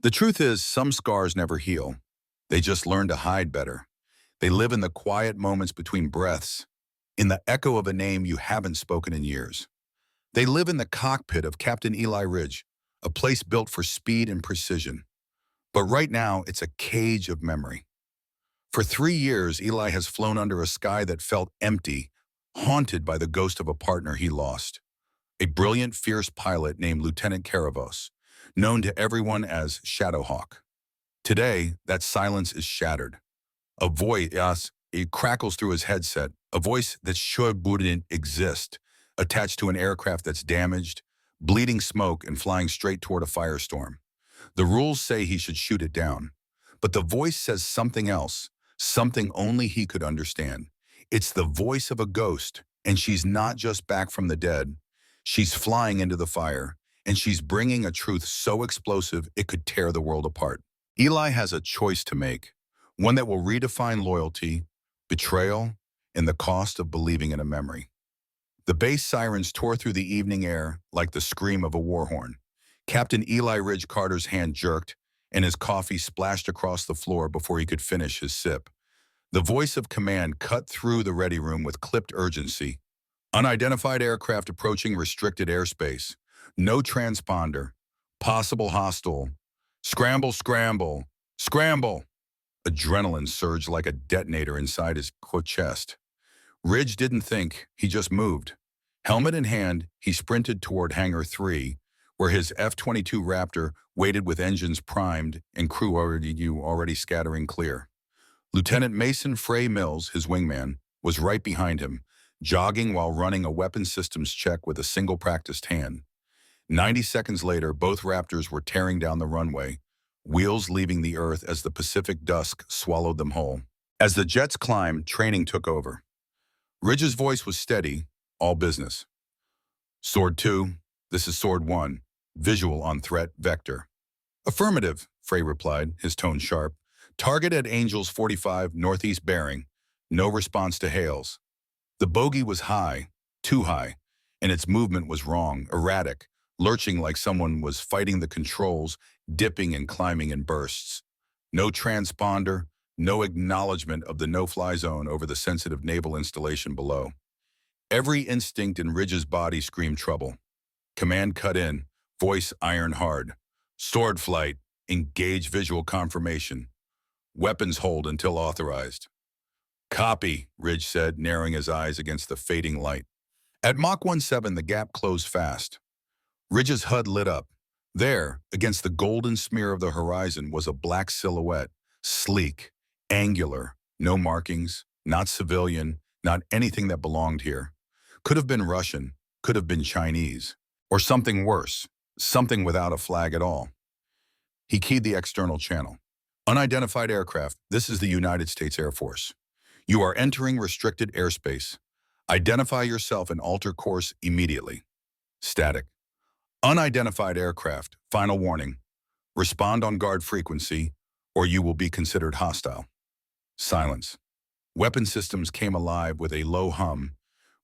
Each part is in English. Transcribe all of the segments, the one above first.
The truth is, some scars never heal. They just learn to hide better. They live in the quiet moments between breaths, in the echo of a name you haven't spoken in years. They live in the cockpit of Captain Eli Ridge, a place built for speed and precision. But right now, it's a cage of memory. For 3 years, Eli has flown under a sky that felt empty, haunted by the ghost of a partner he lost. A brilliant, fierce pilot named Lieutenant Caravos, known to everyone as Shadowhawk. Today, that silence is shattered. A voice, yes, it crackles through his headset, a voice that wouldn't exist, attached to an aircraft that's damaged, bleeding smoke and flying straight toward a firestorm. The rules say he should shoot it down, but the voice says something else, something only he could understand. It's the voice of a ghost, and she's not just back from the dead. She's flying into the fire, and she's bringing a truth so explosive it could tear the world apart. Eli has a choice to make, one that will redefine loyalty, betrayal, and the cost of believing in a memory. The base sirens tore through the evening air like the scream of a war horn. Captain Eli Ridge Carter's hand jerked, and his coffee splashed across the floor before he could finish his sip. The voice of command cut through the ready room with clipped urgency. Unidentified aircraft approaching restricted airspace. No transponder. Possible hostile. Scramble, scramble, scramble. Adrenaline surged like a detonator inside his chest. Ridge didn't think, he just moved. Helmet in hand, he sprinted toward Hangar 3, where his F-22 Raptor waited with engines primed and crew already scattering clear. Lieutenant Mason Frey Mills, his wingman, was right behind him, jogging while running a weapons systems check with a single practiced hand. 90 seconds later, both Raptors were tearing down the runway, wheels leaving the earth as the Pacific dusk swallowed them whole. As the jets climbed, training took over. Ridge's voice was steady, all business. Sword 2, this is Sword 1, visual on threat vector. Affirmative, Frey replied, his tone sharp. Target at Angels 45 northeast bearing. No response to hails. The bogey was high, too high, and its movement was wrong, erratic, lurching like someone was fighting the controls, dipping and climbing in bursts. No transponder, no acknowledgement of the no-fly zone over the sensitive naval installation below. Every instinct in Ridge's body screamed trouble. Command cut in, voice iron hard. Sword flight, engage visual confirmation. Weapons hold until authorized. Copy, Ridge said, narrowing his eyes against the fading light. At Mach 17, the gap closed fast. Ridge's HUD lit up. There, against the golden smear of the horizon, was a black silhouette, sleek, angular, no markings, not civilian, not anything that belonged here. Could have been Russian, could have been Chinese, or something worse, something without a flag at all. He keyed the external channel. Unidentified aircraft, this is the United States Air Force. You are entering restricted airspace. Identify yourself and alter course immediately. Static. Unidentified aircraft, final warning. Respond on guard frequency, or you will be considered hostile. Silence. Weapon systems came alive with a low hum.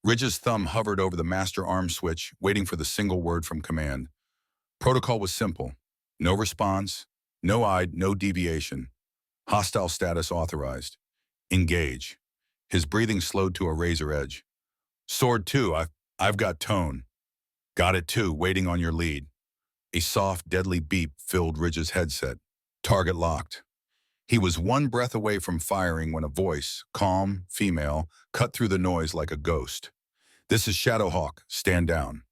Ridge's thumb hovered over the master arm switch, waiting for the single word from command. Protocol was simple. No response, no ID, no deviation. Hostile status authorized. Engage. His breathing slowed to a razor edge. Sword 2, I've got tone. Got it too, waiting on your lead. A soft, deadly beep filled Ridge's headset. Target locked. He was one breath away from firing when a voice, calm, female, cut through the noise like a ghost. This is Shadowhawk, stand down.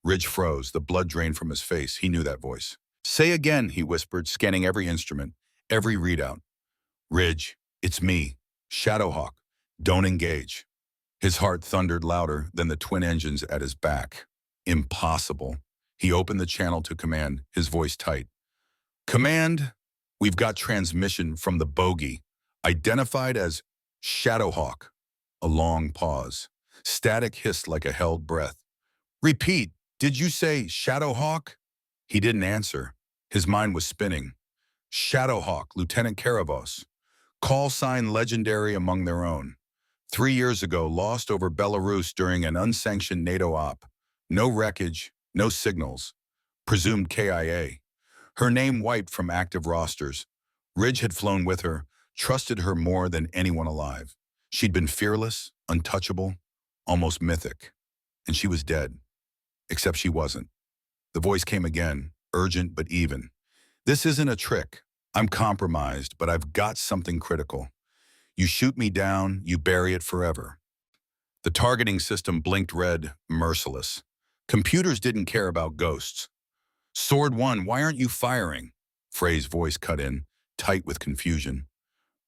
Ridge froze, the blood drained from his face. He knew that voice. Say again, he whispered, scanning every instrument, every readout. Ridge, it's me, Shadowhawk. Don't engage. His heart thundered louder than the twin engines at his back. Impossible. He opened the channel to command, his voice tight. Command, we've got transmission from the bogey, identified as Shadowhawk. A long pause. Static hissed like a held breath. Repeat, did you say Shadowhawk? He didn't answer. His mind was spinning. Shadowhawk, Lieutenant Caravos. Call sign legendary among their own. 3 years ago, lost over Belarus during an unsanctioned NATO op. No wreckage, no signals. Presumed KIA. Her name wiped from active rosters. Ridge had flown with her, trusted her more than anyone alive. She'd been fearless, untouchable, almost mythic. And she was dead. Except she wasn't. The voice came again, urgent but even. This isn't a trick. I'm compromised, but I've got something critical. You shoot me down, you bury it forever. The targeting system blinked red, merciless. Computers didn't care about ghosts. Sword One, why aren't you firing? Frey's voice cut in, tight with confusion.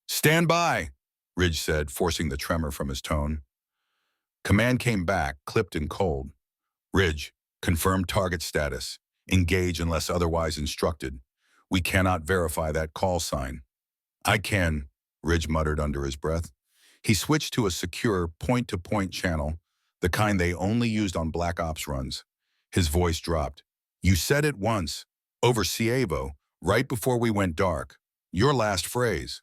Stand by, Ridge said, forcing the tremor from his tone. Command came back, clipped and cold. Ridge, confirm target status. Engage unless otherwise instructed. We cannot verify that call sign. I can, Ridge muttered under his breath. He switched to a secure point-to-point channel, the kind they only used on Black Ops runs. His voice dropped. You said it once, over Cievo, right before we went dark. Your last phrase.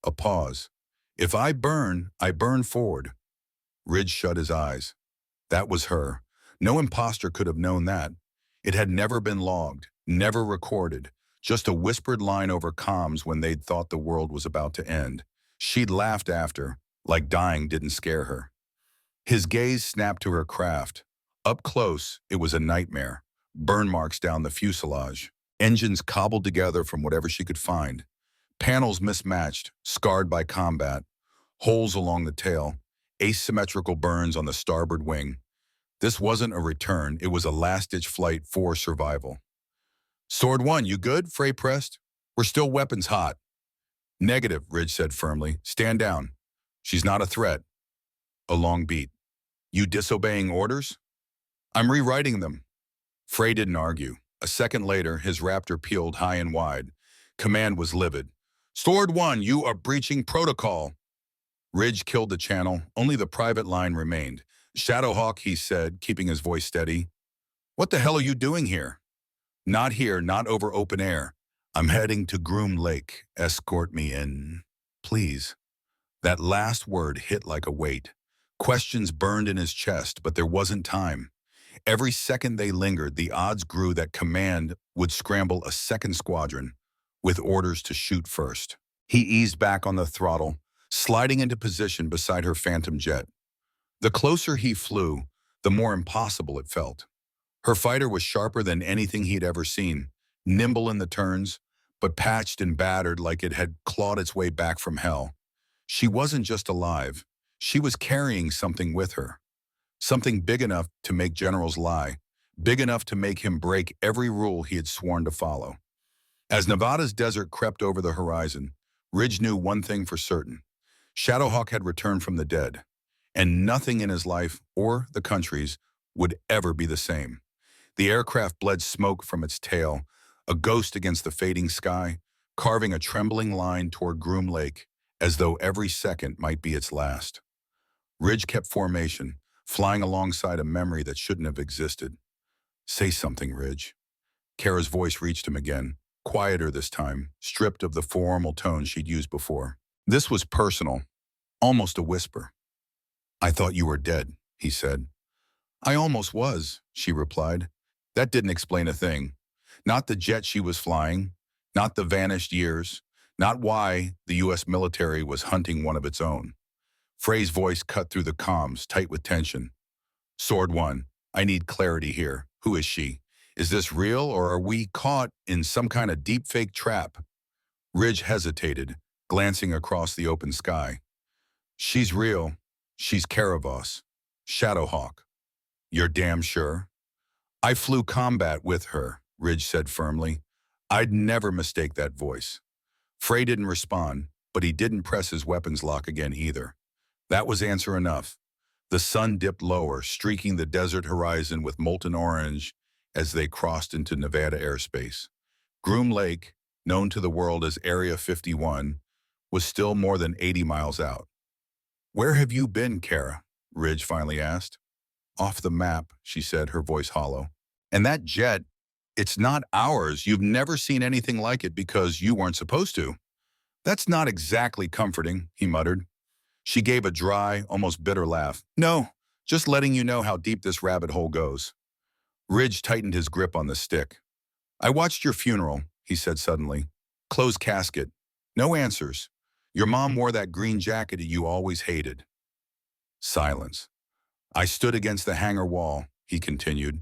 A pause. If I burn forward. Ridge shut his eyes. That was her. No imposter could have known that. It had never been logged, never recorded, just a whispered line over comms when they'd thought the world was about to end. She'd laughed after, like dying didn't scare her. His gaze snapped to her craft. Up close, it was a nightmare. Burn marks down the fuselage. Engines cobbled together from whatever she could find. Panels mismatched, scarred by combat. Holes along the tail. Asymmetrical burns on the starboard wing. This wasn't a return, it was a last-ditch flight for survival. Sword One, you good? Frey pressed. We're still weapons hot. Negative, Ridge said firmly. Stand down. She's not a threat. A long beat. You disobeying orders? I'm rewriting them. Frey didn't argue. A second later, his Raptor peeled high and wide. Command was livid. Sword One, you are breaching protocol. Ridge killed the channel. Only the private line remained. Shadowhawk, he said, keeping his voice steady. What the hell are you doing here? Not here, not over open air. I'm heading to Groom Lake. Escort me in, please. That last word hit like a weight. Questions burned in his chest, but there wasn't time. Every second they lingered, the odds grew that Command would scramble a second squadron with orders to shoot first. He eased back on the throttle, sliding into position beside her Phantom jet. The closer he flew, the more impossible it felt. Her fighter was sharper than anything he'd ever seen, nimble in the turns, but patched and battered like it had clawed its way back from hell. She wasn't just alive. She was carrying something with her. Something big enough to make generals lie, big enough to make him break every rule he had sworn to follow. As Nevada's desert crept over the horizon, Ridge knew one thing for certain. Shadowhawk had returned from the dead, and nothing in his life or the country's would ever be the same. The aircraft bled smoke from its tail, a ghost against the fading sky, carving a trembling line toward Groom Lake, as though every second might be its last. Ridge kept formation, flying alongside a memory that shouldn't have existed. Say something, Ridge. Kara's voice reached him again, quieter this time, stripped of the formal tone she'd used before. This was personal, almost a whisper. I thought you were dead, he said. I almost was, she replied. That didn't explain a thing. Not the jet she was flying, not the vanished years, not why the U.S. military was hunting one of its own. Frey's voice cut through the comms, tight with tension. Sword One, I need clarity here. Who is she? Is this real, or are we caught in some kind of deepfake trap? Ridge hesitated, glancing across the open sky. She's real. She's Caravos. Shadowhawk. You're damn sure? I flew combat with her, Ridge said firmly. I'd never mistake that voice. Frey didn't respond, but he didn't press his weapons lock again either. That was answer enough. The sun dipped lower, streaking the desert horizon with molten orange as they crossed into Nevada airspace. Groom Lake, known to the world as Area 51, was still more than 80 miles out. Where have you been, Kara? Ridge finally asked. Off the map, she said, her voice hollow. And that jet, it's not ours. You've never seen anything like it because you weren't supposed to. That's not exactly comforting, he muttered. She gave a dry, almost bitter laugh. No, just letting you know how deep this rabbit hole goes. Ridge tightened his grip on the stick. I watched your funeral, he said suddenly. Closed casket. No answers. Your mom wore that green jacket you always hated. Silence. I stood against the hangar wall, he continued,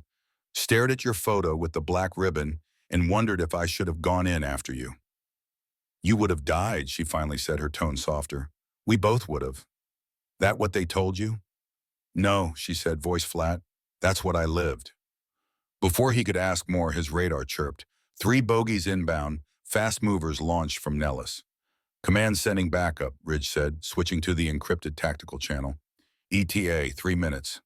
stared at your photo with the black ribbon and wondered if I should have gone in after you. You would have died, she finally said, her tone softer. We both would have. That what they told you? No, she said, voice flat. That's what I lived. Before he could ask more, his radar chirped. 3 bogies inbound, fast movers launched from Nellis. Command sending backup, Ridge said, switching to the encrypted tactical channel. ETA, 3 minutes.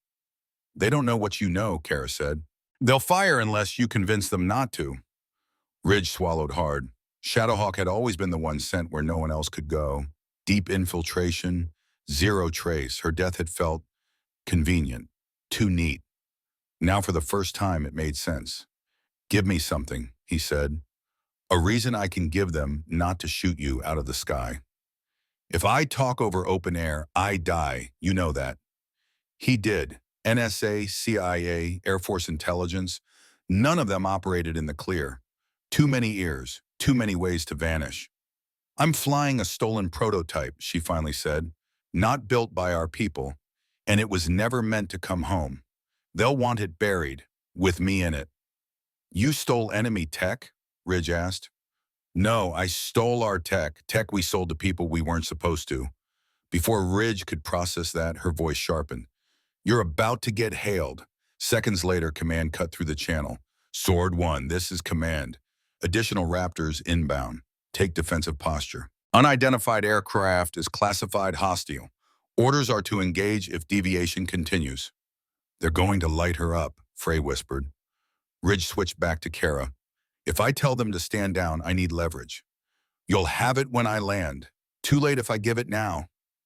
They don't know what you know, Kara said. They'll fire unless you convince them not to. Ridge swallowed hard. Shadowhawk had always been the one sent where no one else could go. Deep infiltration, zero trace. Her death had felt convenient, too neat. Now for the first time it made sense. Give me something, he said. A reason I can give them not to shoot you out of the sky. If I talk over open air, I die. You know that. He did. NSA, CIA, Air Force intelligence, none of them operated in the clear. Too many ears, too many ways to vanish. I'm flying a stolen prototype, she finally said, not built by our people, and it was never meant to come home. They'll want it buried, with me in it. You stole enemy tech? Ridge asked. No, I stole our tech we sold to people we weren't supposed to. Before Ridge could process that, her voice sharpened. You're about to get hailed. Seconds later, command cut through the channel. Sword 1, this is command. Additional Raptors inbound. Take defensive posture. Unidentified aircraft is classified hostile. Orders are to engage if deviation continues. They're going to light her up, Frey whispered. Ridge switched back to Kara. If I tell them to stand down, I need leverage. You'll have it when I land. Too late if I give it now.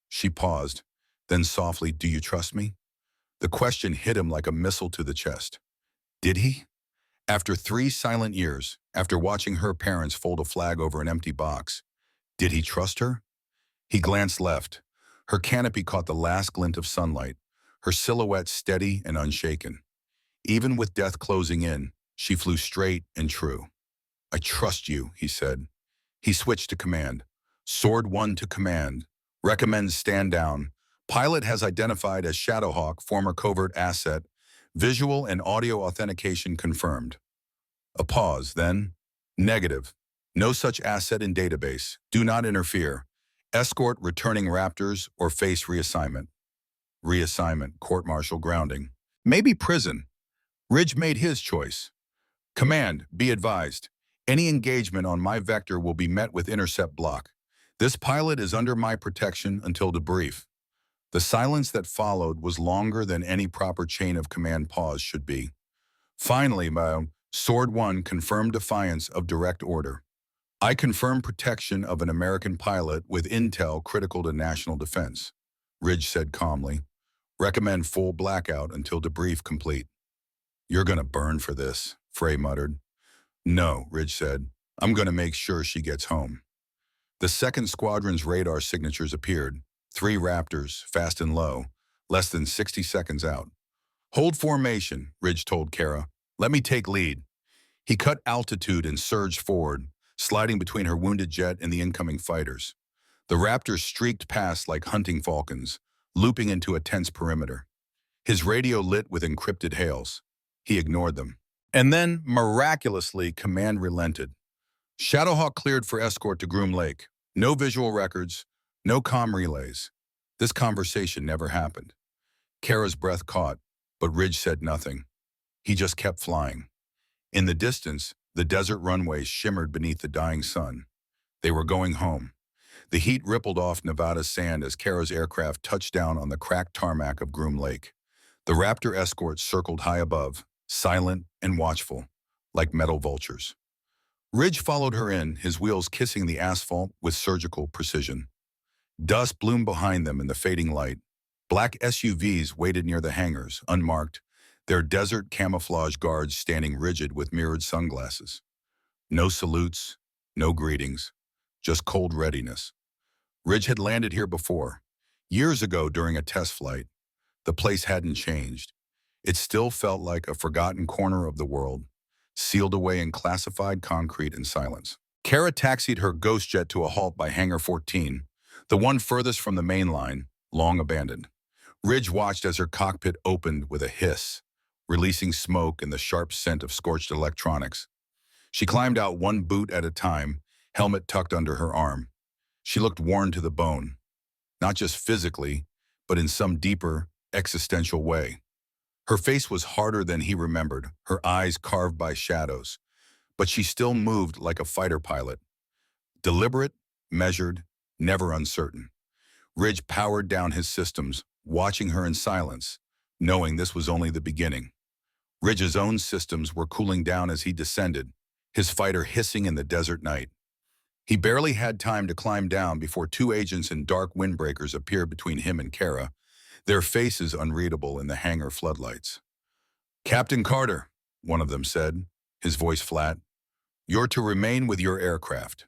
She paused. Then softly, do you trust me? The question hit him like a missile to the chest. Did he? After 3 silent years, after watching her parents fold a flag over an empty box, did he trust her? He glanced left. Her canopy caught the last glint of sunlight, her silhouette steady and unshaken. Even with death closing in, she flew straight and true. I trust you, he said. He switched to command. Sword 1 to command. Recommends stand down. Pilot has identified as Shadowhawk, former covert asset. Visual and audio authentication confirmed. A pause, then. Negative. No such asset in database. Do not interfere. Escort returning Raptors or face reassignment. Reassignment, court-martial grounding. Maybe prison. Ridge made his choice. Command, be advised. Any engagement on my vector will be met with intercept block. This pilot is under my protection until debrief. The silence that followed was longer than any proper chain of command pause should be. Finally, Sword 1 confirmed defiance of direct order. I confirm protection of an American pilot with intel critical to national defense, Ridge said calmly. Recommend full blackout until debrief complete. You're gonna burn for this, Frey muttered. No, Ridge said. I'm gonna make sure she gets home. The 2nd Squadron's radar signatures appeared. 3 Raptors, fast and low, less than 60 seconds out. Hold formation, Ridge told Kara. Let me take lead. He cut altitude and surged forward, sliding between her wounded jet and the incoming fighters. The Raptors streaked past like hunting falcons, looping into a tense perimeter. His radio lit with encrypted hails. He ignored them. And then, miraculously, command relented. Shadowhawk cleared for escort to Groom Lake. No visual records, no comm relays. This conversation never happened. Kara's breath caught, but Ridge said nothing. He just kept flying. In the distance, the desert runways shimmered beneath the dying sun. They were going home. The heat rippled off Nevada's sand as Kara's aircraft touched down on the cracked tarmac of Groom Lake. The Raptor escorts circled high above, silent and watchful, like metal vultures. Ridge followed her in, his wheels kissing the asphalt with surgical precision. Dust bloomed behind them in the fading light. Black SUVs waited near the hangars, unmarked, their desert camouflage guards standing rigid with mirrored sunglasses. No salutes, no greetings, just cold readiness. Ridge had landed here before, years ago during a test flight. The place hadn't changed. It still felt like a forgotten corner of the world, sealed away in classified concrete and silence. Kara taxied her ghost jet to a halt by Hangar 14, the one furthest from the main line, long abandoned. Ridge watched as her cockpit opened with a hiss, releasing smoke and the sharp scent of scorched electronics. She climbed out one boot at a time, helmet tucked under her arm. She looked worn to the bone, not just physically, but in some deeper, existential way. Her face was harder than he remembered, her eyes carved by shadows, but she still moved like a fighter pilot. Deliberate, measured, never uncertain. Ridge powered down his systems, watching her in silence, knowing this was only the beginning. Ridge's own systems were cooling down as he descended, his fighter hissing in the desert night. He barely had time to climb down before two agents in dark windbreakers appeared between him and Kara, their faces unreadable in the hangar floodlights. "Captain Carter," one of them said, his voice flat, "you're to remain with your aircraft."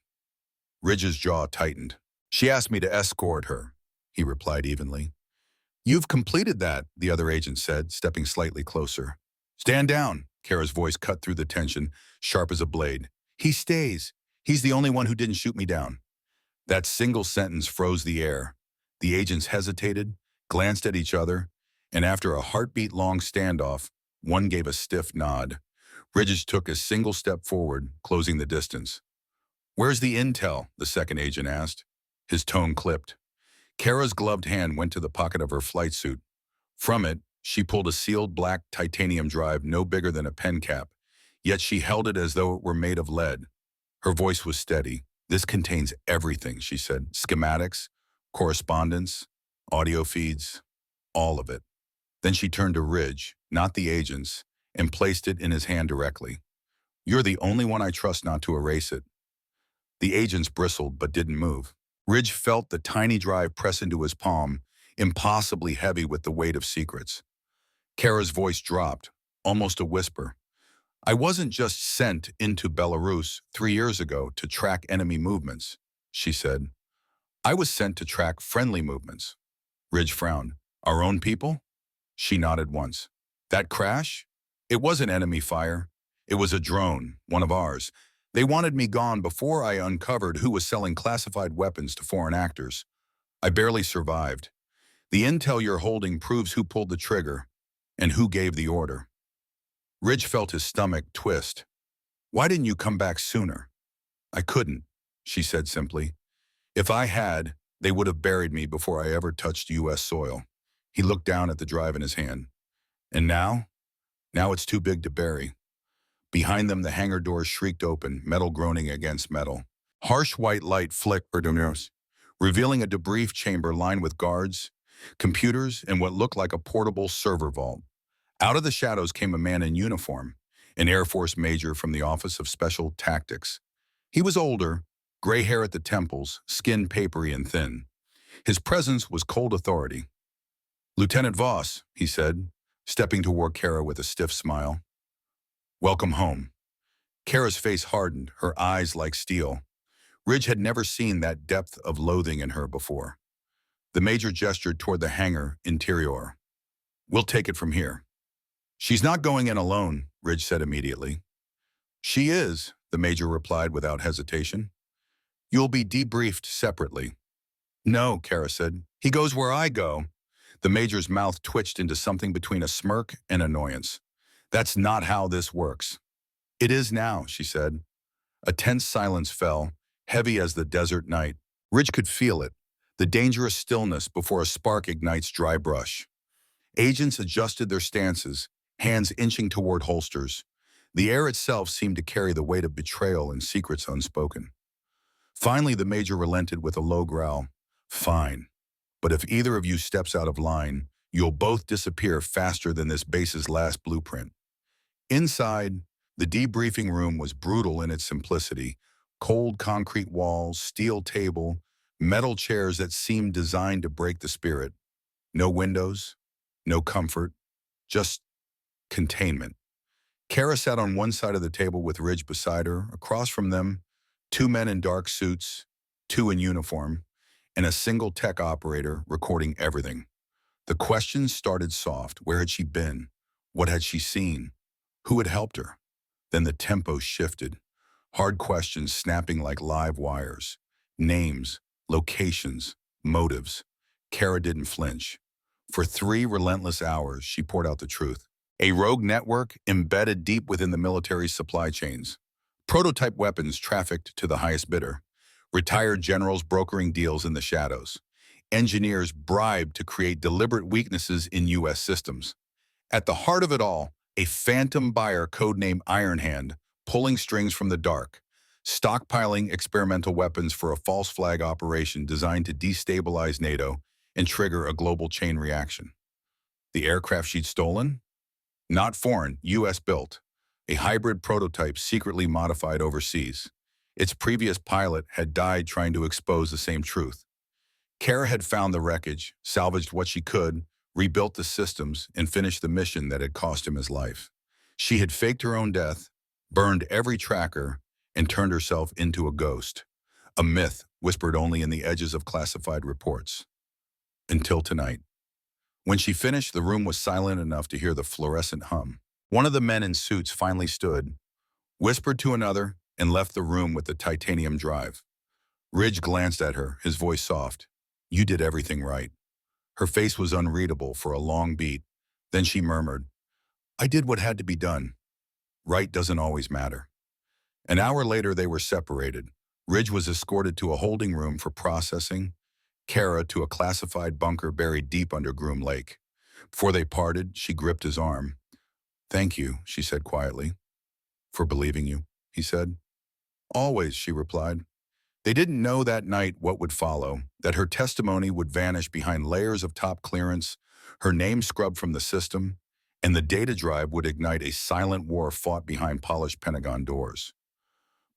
Ridge's jaw tightened. "She asked me to escort her," he replied evenly. "You've completed that," the other agent said, stepping slightly closer. "Stand down," Kara's voice cut through the tension, sharp as a blade. "He stays. He's the only one who didn't shoot me down." That single sentence froze the air. The agents hesitated, glanced at each other, and after a heartbeat-long standoff, one gave a stiff nod. Ridge took a single step forward, closing the distance. "Where's the intel?" the second agent asked. His tone clipped. Kara's gloved hand went to the pocket of her flight suit. From it, she pulled a sealed black titanium drive no bigger than a pen cap, yet she held it as though it were made of lead. Her voice was steady. "This contains everything," she said. "Schematics, correspondence, audio feeds, all of it." Then she turned to Ridge, not the agents, and placed it in his hand directly. "You're the only one I trust not to erase it." The agents bristled but didn't move. Ridge felt the tiny drive press into his palm, impossibly heavy with the weight of secrets. Kara's voice dropped, almost a whisper. "I wasn't just sent into Belarus 3 years ago to track enemy movements," she said. "I was sent to track friendly movements." Ridge frowned. "Our own people?" She nodded once. "That crash? It wasn't enemy fire. It was a drone, one of ours. They wanted me gone before I uncovered who was selling classified weapons to foreign actors. I barely survived. The intel you're holding proves who pulled the trigger and who gave the order." Ridge felt his stomach twist. "Why didn't you come back sooner?" "I couldn't," she said simply. "If I had, they would have buried me before I ever touched U.S. soil." He looked down at the drive in his hand. "And now? Now it's too big to bury." Behind them, the hangar doors shrieked open, metal groaning against metal. Harsh white light flickered, revealing a debrief chamber lined with guards, computers, and what looked like a portable server vault. Out of the shadows came a man in uniform, an Air Force major from the Office of Special Tactics. He was older, gray hair at the temples, skin papery and thin. His presence was cold authority. "Lieutenant Voss," he said, stepping toward Kara with a stiff smile. "Welcome home." Kara's face hardened, her eyes like steel. Ridge had never seen that depth of loathing in her before. The major gestured toward the hangar interior. "We'll take it from here." "She's not going in alone," Ridge said immediately. "She is," the major replied without hesitation. "You'll be debriefed separately." "No," Kara said. "He goes where I go." The major's mouth twitched into something between a smirk and annoyance. "That's not how this works." "It is now," she said. A tense silence fell, heavy as the desert night. Ridge could feel it, the dangerous stillness before a spark ignites dry brush. Agents adjusted their stances, hands inching toward holsters. The air itself seemed to carry the weight of betrayal and secrets unspoken. Finally, the major relented with a low growl. "Fine. But if either of you steps out of line, you'll both disappear faster than this base's last blueprint." Inside, the debriefing room was brutal in its simplicity. Cold concrete walls, steel table, metal chairs that seemed designed to break the spirit. No windows, no comfort, just containment. Kara sat on one side of the table with Ridge beside her. Across from them, two men in dark suits, two in uniform, and a single tech operator recording everything. The questions started soft. Where had she been? What had she seen? Who had helped her? Then the tempo shifted. Hard questions snapping like live wires. Names, locations, motives. Kara didn't flinch. For 3 relentless hours, she poured out the truth. A rogue network embedded deep within the military's supply chains. Prototype weapons trafficked to the highest bidder. Retired generals brokering deals in the shadows. Engineers bribed to create deliberate weaknesses in U.S. systems. At the heart of it all, a phantom buyer codenamed Iron Hand, pulling strings from the dark, stockpiling experimental weapons for a false flag operation designed to destabilize NATO and trigger a global chain reaction. The aircraft she'd stolen? Not foreign, U.S. built. A hybrid prototype secretly modified overseas. Its previous pilot had died trying to expose the same truth. Kara had found the wreckage, salvaged what she could, rebuilt the systems, and finished the mission that had cost him his life. She had faked her own death, burned every tracker, and turned herself into a ghost. A myth whispered only in the edges of classified reports. Until tonight. When she finished, the room was silent enough to hear the fluorescent hum. One of the men in suits finally stood, whispered to another, and left the room with the titanium drive. Ridge glanced at her, his voice soft. "You did everything right." Her face was unreadable for a long beat. Then she murmured, "I did what had to be done. Right doesn't always matter." An hour later, they were separated. Ridge was escorted to a holding room for processing, Kara to a classified bunker buried deep under Groom Lake. Before they parted, she gripped his arm. "Thank you," she said quietly. "For believing you," he said. "Always," she replied. They didn't know that night what would follow, that her testimony would vanish behind layers of top clearance, her name scrubbed from the system, and the data drive would ignite a silent war fought behind polished Pentagon doors.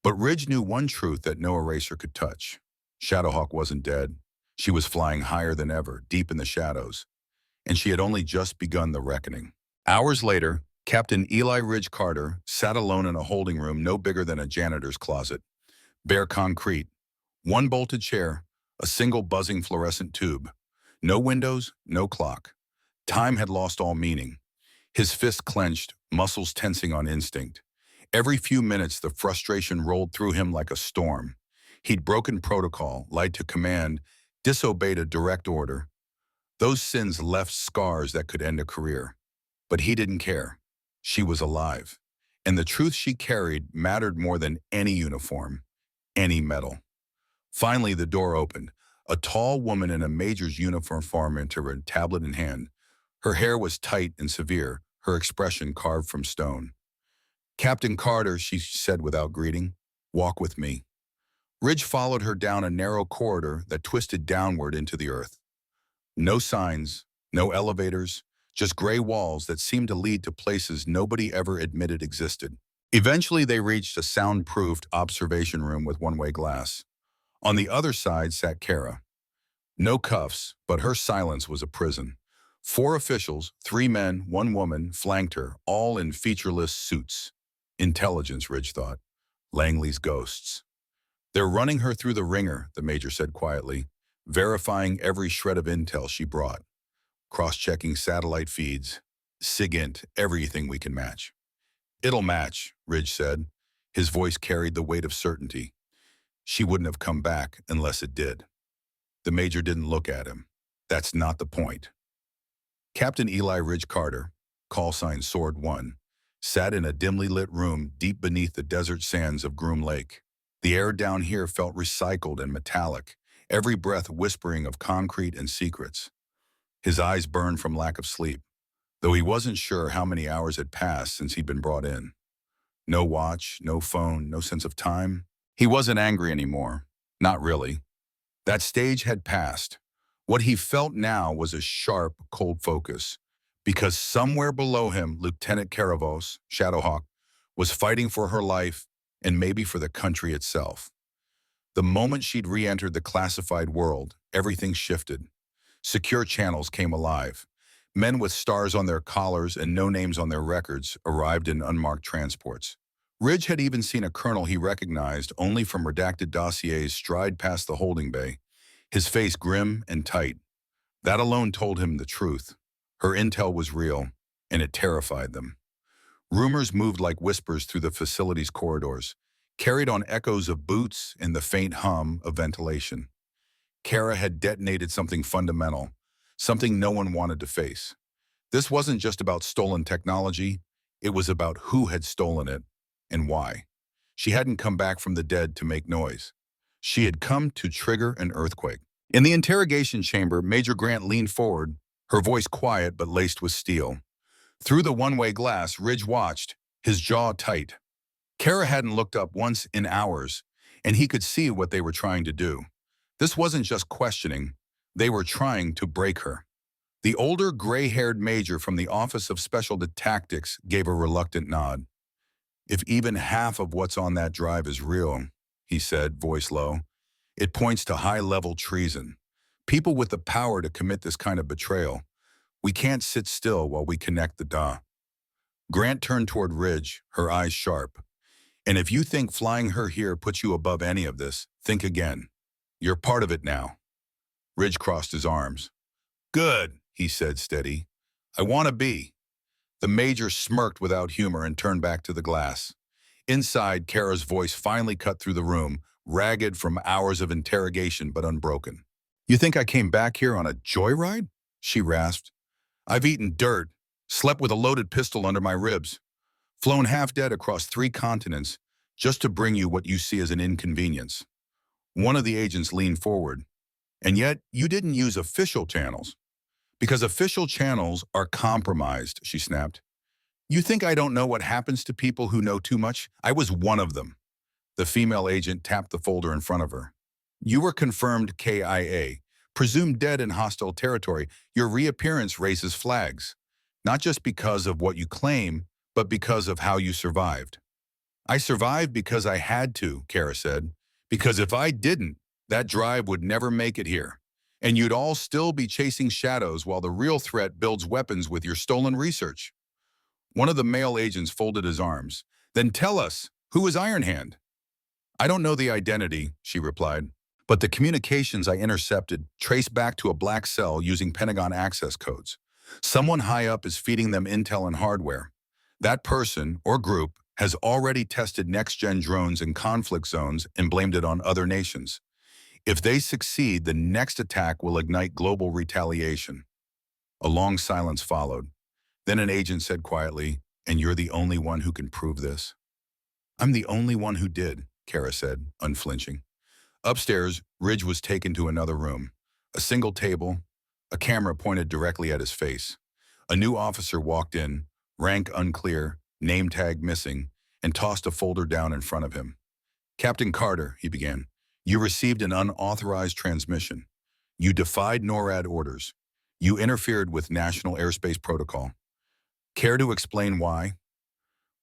But Ridge knew one truth that no eraser could touch. Shadowhawk wasn't dead. She was flying higher than ever, deep in the shadows, and she had only just begun the reckoning. Hours later, Captain Eli Ridge Carter sat alone in a holding room no bigger than a janitor's closet. Bare concrete, one bolted chair, a single buzzing fluorescent tube. No windows, no clock. Time had lost all meaning. His fists clenched, muscles tensing on instinct. Every few minutes, the frustration rolled through him like a storm. He'd broken protocol, lied to command, disobeyed a direct order. Those sins left scars that could end a career. But he didn't care. She was alive. And the truth she carried mattered more than any uniform, any medal. Finally, the door opened. A tall woman in a major's uniform entered, a tablet in hand. Her hair was tight and severe, her expression carved from stone. "Captain Carter," she said without greeting, "walk with me." Ridge followed her down a narrow corridor that twisted downward into the earth. No signs, no elevators, just gray walls that seemed to lead to places nobody ever admitted existed. Eventually, they reached a soundproofed observation room with one-way glass. On the other side sat Kara. No cuffs, but her silence was a prison. 4 officials, 3 men, 1 woman, flanked her, all in featureless suits. Intelligence, Ridge thought. Langley's ghosts. "They're running her through the ringer," the major said quietly, verifying every shred of intel she brought. "Cross-checking satellite feeds. SIGINT, everything we can match." "It'll match," Ridge said. His voice carried the weight of certainty. "She wouldn't have come back unless it did." The major didn't look at him. "That's not the point." Captain Eli Ridge Carter, call sign Sword 1, sat in a dimly lit room deep beneath the desert sands of Groom Lake. The air down here felt recycled and metallic, every breath whispering of concrete and secrets. His eyes burned from lack of sleep, though he wasn't sure how many hours had passed since he'd been brought in. No watch, no phone, no sense of time. He wasn't angry anymore. Not really. That stage had passed. What he felt now was a sharp, cold focus, because somewhere below him, Lieutenant Caravos, Shadowhawk, was fighting for her life and maybe for the country itself. The moment she'd re-entered the classified world, everything shifted. Secure channels came alive. Men with stars on their collars and no names on their records arrived in unmarked transports. Ridge had even seen a colonel he recognized only from redacted dossiers stride past the holding bay, his face grim and tight. That alone told him the truth. Her intel was real, and it terrified them. Rumors moved like whispers through the facility's corridors, carried on echoes of boots and the faint hum of ventilation. Kara had detonated something fundamental, something no one wanted to face. This wasn't just about stolen technology, it was about who had stolen it and why. She hadn't come back from the dead to make noise. She had come to trigger an earthquake. In the interrogation chamber, Major Grant leaned forward, her voice quiet but laced with steel. Through the one-way glass, Ridge watched, his jaw tight. Kara hadn't looked up once in hours, and he could see what they were trying to do. This wasn't just questioning, they were trying to break her. The older, gray-haired major from the Office of Special Tactics gave a reluctant nod. If even half of what's on that drive is real, he said, voice low, it points to high-level treason. People with the power to commit this kind of betrayal. We can't sit still while we connect the dots. Grant turned toward Ridge, her eyes sharp. And if you think flying her here puts you above any of this, think again. You're part of it now. Ridge crossed his arms. Good, he said steady. I want to be. The major smirked without humor and turned back to the glass. Inside, Kara's voice finally cut through the room, ragged from hours of interrogation but unbroken. You think I came back here on a joyride? She rasped. I've eaten dirt, slept with a loaded pistol under my ribs, flown half dead across 3 continents just to bring you what you see as an inconvenience. One of the agents leaned forward. And yet, you didn't use official channels. Because official channels are compromised, she snapped. You think I don't know what happens to people who know too much? I was one of them. The female agent tapped the folder in front of her. You were confirmed KIA, presumed dead in hostile territory. Your reappearance raises flags, not just because of what you claim, but because of how you survived. I survived because I had to, Kara said, because if I didn't, that drive would never make it here, and you'd all still be chasing shadows while the real threat builds weapons with your stolen research. One of the male agents folded his arms. Then tell us, who is Iron Hand? I don't know the identity, she replied, but the communications I intercepted trace back to a black cell using Pentagon access codes. Someone high up is feeding them intel and hardware. That person, or group, has already tested next-gen drones in conflict zones and blamed it on other nations. If they succeed, the next attack will ignite global retaliation. A long silence followed. Then an agent said quietly, and you're the only one who can prove this? I'm the only one who did, Kara said, unflinching. Upstairs, Ridge was taken to another room. A single table, a camera pointed directly at his face. A new officer walked in, rank unclear, name tag missing, and tossed a folder down in front of him. Captain Carter, he began, you received an unauthorized transmission. You defied NORAD orders. You interfered with national airspace protocol. Care to explain why?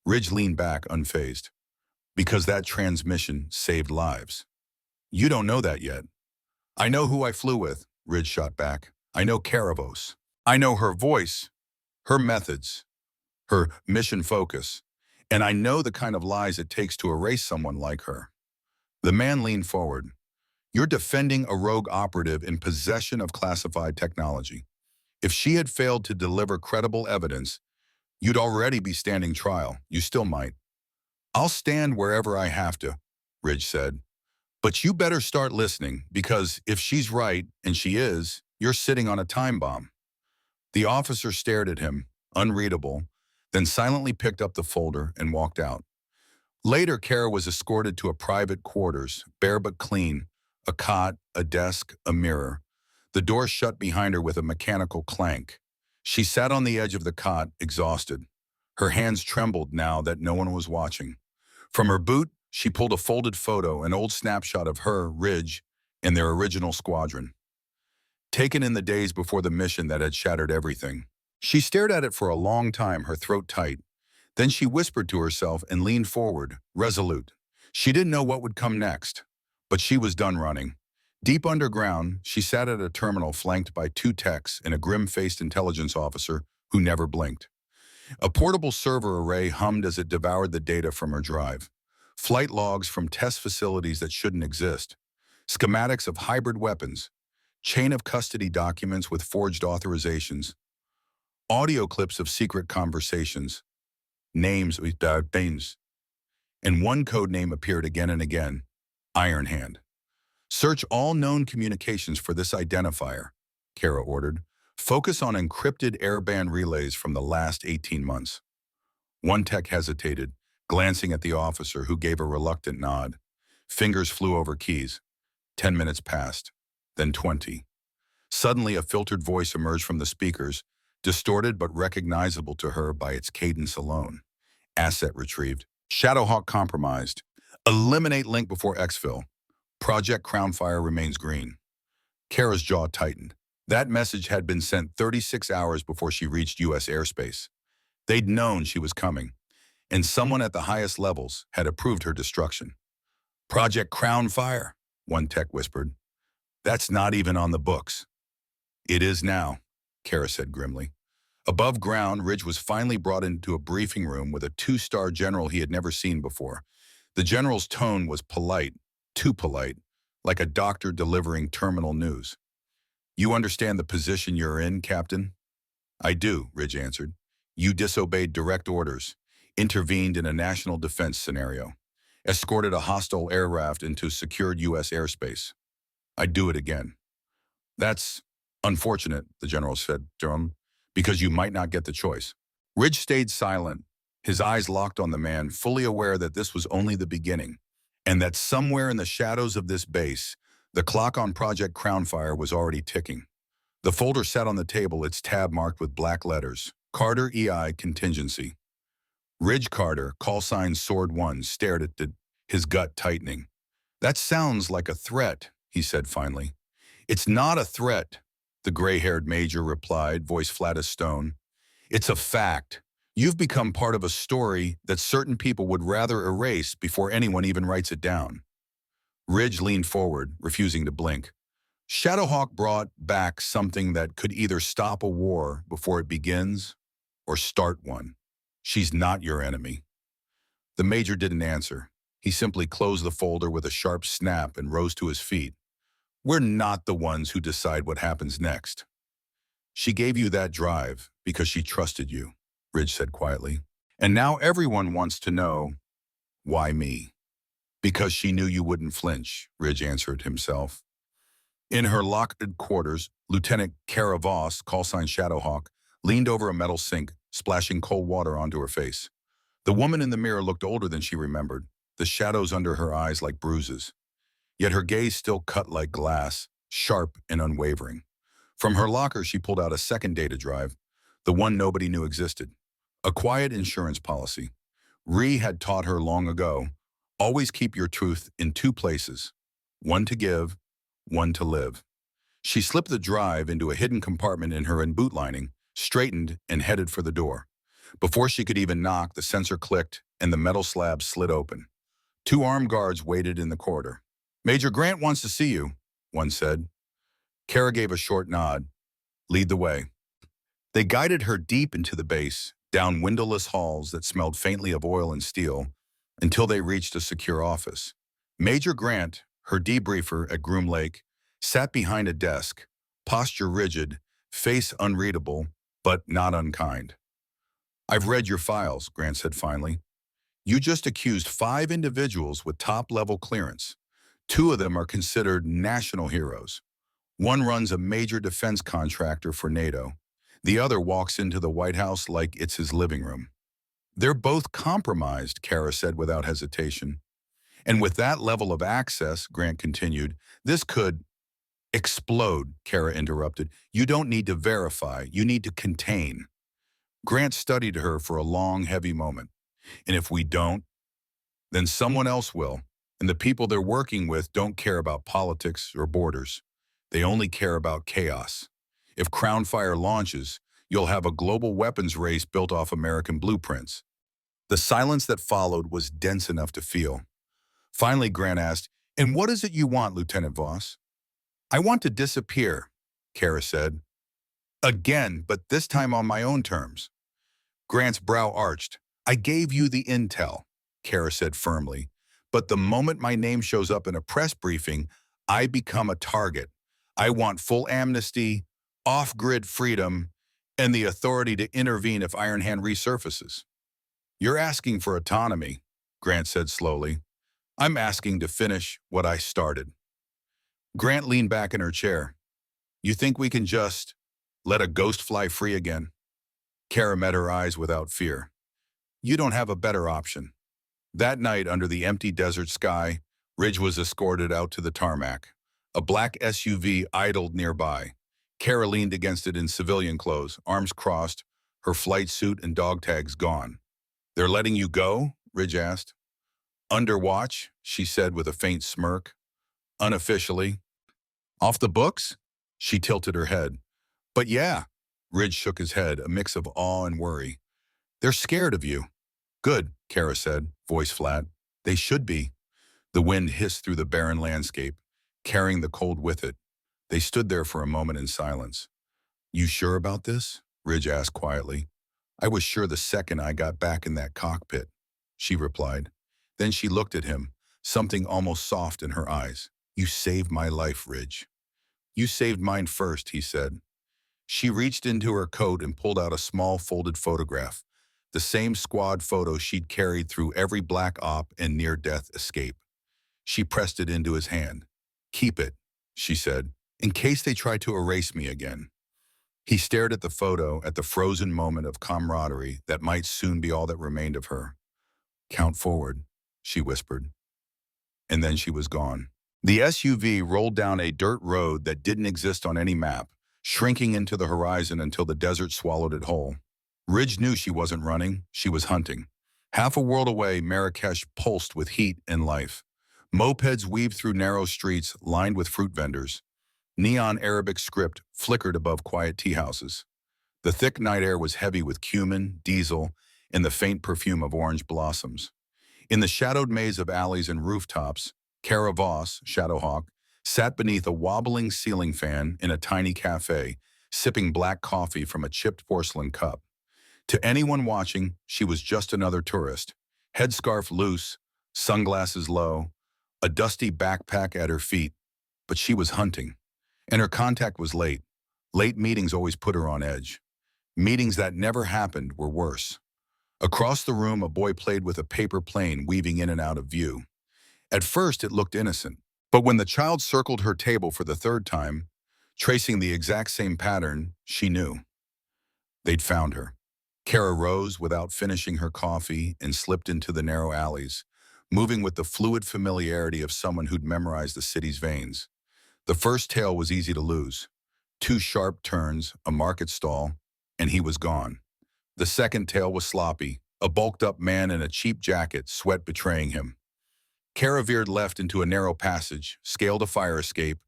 Ridge leaned back, unfazed. Because that transmission saved lives. You don't know that yet. I know who I flew with, Ridge shot back. I know Caravos. I know her voice, her methods, her mission focus, and I know the kind of lies it takes to erase someone like her. The man leaned forward. You're defending a rogue operative in possession of classified technology. If she had failed to deliver credible evidence, you'd already be standing trial. You still might. I'll stand wherever I have to, Ridge said. But you better start listening, because if she's right, and she is, you're sitting on a time bomb. The officer stared at him, unreadable, then silently picked up the folder and walked out. Later, Kara was escorted to a private quarters, bare but clean, a cot, a desk, a mirror. The door shut behind her with a mechanical clank. She sat on the edge of the cot, exhausted. Her hands trembled now that no one was watching. From her boot, she pulled a folded photo, an old snapshot of her, Ridge, and their original squadron, taken in the days before the mission that had shattered everything. She stared at it for a long time, her throat tight. Then she whispered to herself and leaned forward, resolute. She didn't know what would come next, but she was done running. Deep underground, she sat at a terminal flanked by 2 techs and a grim-faced intelligence officer who never blinked. A portable server array hummed as it devoured the data from her drive. Flight logs from test facilities that shouldn't exist. Schematics of hybrid weapons. Chain of custody documents with forged authorizations. Audio clips of secret conversations. names without names. And one code name appeared again and again, Iron Hand. Search all known communications for this identifier, Kara ordered. Focus on encrypted airband relays from the last 18 months. One tech hesitated, glancing at the officer who gave a reluctant nod. Fingers flew over keys. 10 minutes passed, then 20. Suddenly, a filtered voice emerged from the speakers, distorted but recognizable to her by its cadence alone. Asset retrieved. Shadowhawk compromised. Eliminate link before exfil. Project Crownfire remains green. Kara's jaw tightened. That message had been sent 36 hours before she reached U.S. airspace. They'd known she was coming, and someone at the highest levels had approved her destruction. Project Crownfire, one tech whispered. That's not even on the books. It is now, Kara said grimly. Above ground, Ridge was finally brought into a briefing room with a two-star general he had never seen before. The general's tone was polite, too polite, like a doctor delivering terminal news. You understand the position you're in, Captain? I do, Ridge answered. You disobeyed direct orders, intervened in a national defense scenario, escorted a hostile aircraft into secured U.S. airspace. I'd do it again. That's unfortunate, the general said to him, because you might not get the choice. Ridge stayed silent, his eyes locked on the man, fully aware that this was only the beginning, and that somewhere in the shadows of this base, the clock on Project Crownfire was already ticking. The folder sat on the table, its tab marked with black letters, Carter EI Contingency. Ridge Carter, call sign Sword 1, stared at it, his gut tightening. That sounds like a threat, he said finally. It's not a threat, the gray-haired major replied, voice flat as stone. It's a fact. You've become part of a story that certain people would rather erase before anyone even writes it down. Ridge leaned forward, refusing to blink. Shadowhawk brought back something that could either stop a war before it begins or start one. She's not your enemy. The major didn't answer. He simply closed the folder with a sharp snap and rose to his feet. We're not the ones who decide what happens next. She gave you that drive because she trusted you, Ridge said quietly. And now everyone wants to know, why me? Because she knew you wouldn't flinch, Ridge answered himself. In her locked quarters, Lieutenant Caravos, call sign Shadowhawk, leaned over a metal sink, splashing cold water onto her face. The woman in the mirror looked older than she remembered, the shadows under her eyes like bruises. Yet her gaze still cut like glass, sharp and unwavering. From her locker, she pulled out a second data drive, the one nobody knew existed. A quiet insurance policy. Ree had taught her long ago, always keep your truth in two places, one to give, one to live. She slipped the drive into a hidden compartment in her boot lining, straightened and headed for the door. Before she could even knock, the sensor clicked and the metal slab slid open. Two armed guards waited in the corridor. Major Grant wants to see you, one said. Kara gave a short nod. Lead the way. They guided her deep into the base, down windowless halls that smelled faintly of oil and steel, until they reached a secure office. Major Grant, her debriefer at Groom Lake, sat behind a desk, posture rigid, face unreadable, but not unkind. I've read your files, Grant said finally. You just accused 5 individuals with top-level clearance. 2 of them are considered national heroes. One runs a major defense contractor for NATO. The other walks into the White House like it's his living room. They're both compromised, Kara said without hesitation. And with that level of access, Grant continued, this could explode, Kara interrupted. You don't need to verify, you need to contain. Grant studied her for a long, heavy moment. And if we don't, then someone else will. And the people they're working with don't care about politics or borders. They only care about chaos. If Crownfire launches, you'll have a global weapons race built off American blueprints. The silence that followed was dense enough to feel. Finally, Grant asked, and what is it you want, Lieutenant Voss? I want to disappear, Kara said. Again, but this time on my own terms. Grant's brow arched. I gave you the intel, Kara said firmly. But the moment my name shows up in a press briefing, I become a target. I want full amnesty, off-grid freedom, and the authority to intervene if Iron Hand resurfaces. You're asking for autonomy, Grant said slowly. I'm asking to finish what I started. Grant leaned back in her chair. You think we can just let a ghost fly free again? Kara met her eyes without fear. You don't have a better option. That night, under the empty desert sky, Ridge was escorted out to the tarmac. A black SUV idled nearby. Kara leaned against it in civilian clothes, arms crossed, her flight suit and dog tags gone. They're letting you go? Ridge asked. Under watch, she said with a faint smirk. Unofficially. Off the books? She tilted her head. But yeah. Ridge shook his head, a mix of awe and worry. They're scared of you. Good, Kara said, voice flat. They should be. The wind hissed through the barren landscape, carrying the cold with it. They stood there for a moment in silence. You sure about this? Ridge asked quietly. I was sure the second I got back in that cockpit, she replied. Then she looked at him, something almost soft in her eyes. You saved my life, Ridge. You saved mine first, he said. She reached into her coat and pulled out a small folded photograph, the same squad photo she'd carried through every black op and near-death escape. She pressed it into his hand. Keep it, she said, in case they try to erase me again. He stared at the photo, at the frozen moment of camaraderie that might soon be all that remained of her. Count forward, she whispered. And then she was gone. The SUV rolled down a dirt road that didn't exist on any map, shrinking into the horizon until the desert swallowed it whole. Ridge knew she wasn't running, she was hunting. Half a world away, Marrakesh pulsed with heat and life. Mopeds weaved through narrow streets lined with fruit vendors. Neon Arabic script flickered above quiet tea houses. The thick night air was heavy with cumin, diesel, and the faint perfume of orange blossoms. In the shadowed maze of alleys and rooftops, Caravos, Shadowhawk, sat beneath a wobbling ceiling fan in a tiny cafe, sipping black coffee from a chipped porcelain cup. To anyone watching, she was just another tourist, headscarf loose, sunglasses low, a dusty backpack at her feet, but she was hunting. And her contact was late. Late meetings always put her on edge. Meetings that never happened were worse. Across the room, a boy played with a paper plane weaving in and out of view. At first, it looked innocent. But when the child circled her table for the third time, tracing the exact same pattern, she knew. They'd found her. Kara rose without finishing her coffee and slipped into the narrow alleys, moving with the fluid familiarity of someone who'd memorized the city's veins. The first tale was easy to lose. 2 sharp turns, a market stall, and he was gone. The second tale was sloppy, a bulked-up man in a cheap jacket, sweat betraying him. Kara veered left into a narrow passage, scaled a fire escape,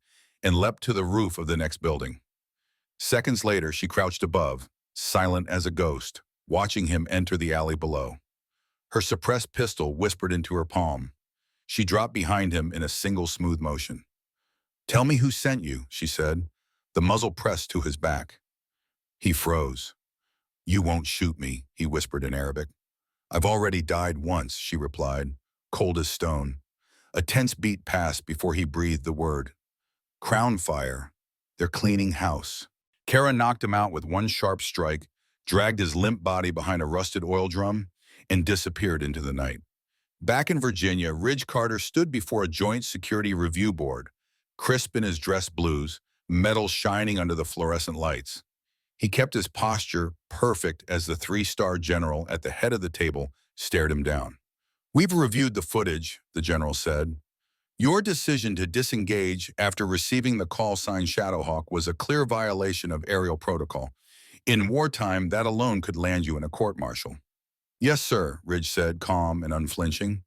and leapt to the roof of the next building. Seconds later, she crouched above, silent as a ghost, watching him enter the alley below. Her suppressed pistol whispered into her palm. She dropped behind him in a single smooth motion. Tell me who sent you, she said, the muzzle pressed to his back. He froze. You won't shoot me, he whispered in Arabic. I've already died once, she replied, cold as stone. A tense beat passed before he breathed the word. Crown fire. They're cleaning house. Kara knocked him out with one sharp strike, dragged his limp body behind a rusted oil drum, and disappeared into the night. Back in Virginia, Ridge Carter stood before a joint security review board, crisp in his dress blues, metal shining under the fluorescent lights. He kept his posture perfect as the 3-star general at the head of the table stared him down. We've reviewed the footage, the general said. Your decision to disengage after receiving the call sign Shadowhawk was a clear violation of aerial protocol. In wartime, that alone could land you in a court-martial. Yes, sir, Ridge said, calm and unflinching.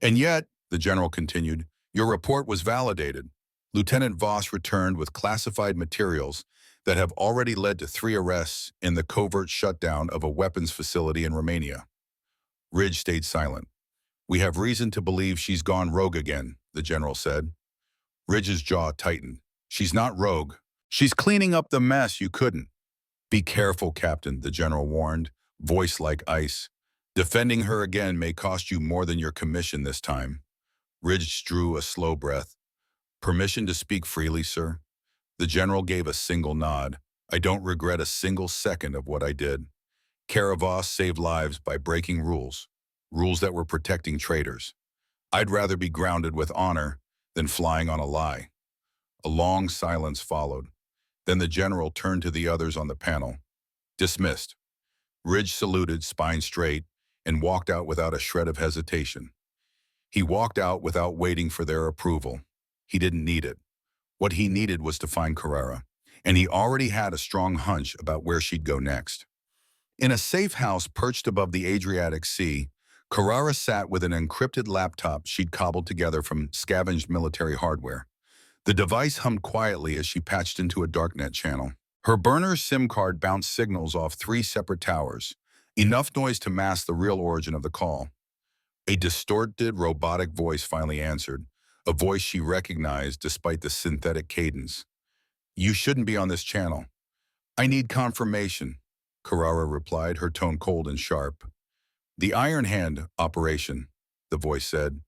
And yet, the general continued, your report was validated. Lieutenant Voss returned with classified materials that have already led to 3 arrests in the covert shutdown of a weapons facility in Romania. Ridge stayed silent. We have reason to believe she's gone rogue again, the general said. Ridge's jaw tightened. She's not rogue. She's cleaning up the mess you couldn't. Be careful, Captain, the general warned, voice like ice. Defending her again may cost you more than your commission this time. Ridge drew a slow breath. Permission to speak freely, sir? The general gave a single nod. I don't regret a single second of what I did. Caravos saved lives by breaking rules, rules that were protecting traitors. I'd rather be grounded with honor than flying on a lie. A long silence followed. Then the general turned to the others on the panel. Dismissed. Ridge saluted, spine straight, and walked out without a shred of hesitation. He walked out without waiting for their approval. He didn't need it. What he needed was to find Carrera, and he already had a strong hunch about where she'd go next. In a safe house perched above the Adriatic Sea, Carrera sat with an encrypted laptop she'd cobbled together from scavenged military hardware. The device hummed quietly as she patched into a darknet channel. Her burner SIM card bounced signals off 3 separate towers, enough noise to mask the real origin of the call. A distorted, robotic voice finally answered, a voice she recognized despite the synthetic cadence. "You shouldn't be on this channel." "I need confirmation," Carrera replied, her tone cold and sharp. "The Iron Hand operation," the voice said.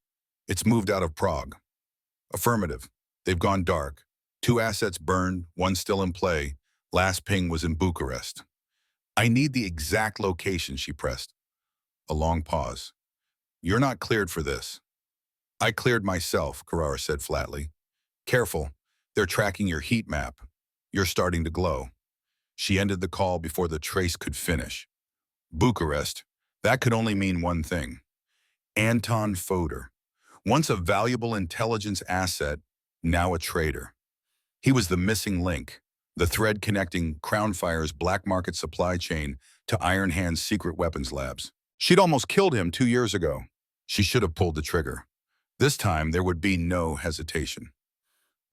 "It's moved out of Prague." "Affirmative. They've gone dark. 2 assets burned, 1 still in play. Last ping was in Bucharest." "I need the exact location," she pressed. A long pause. "You're not cleared for this." "I cleared myself," Carrera said flatly. "Careful. They're tracking your heat map. You're starting to glow." She ended the call before the trace could finish. Bucharest. That could only mean one thing. Anton Fodor. Once a valuable intelligence asset, now a traitor. He was the missing link, the thread connecting Crownfire's black market supply chain to Iron Hand's secret weapons labs. She'd almost killed him 2 years ago. She should have pulled the trigger. This time, there would be no hesitation.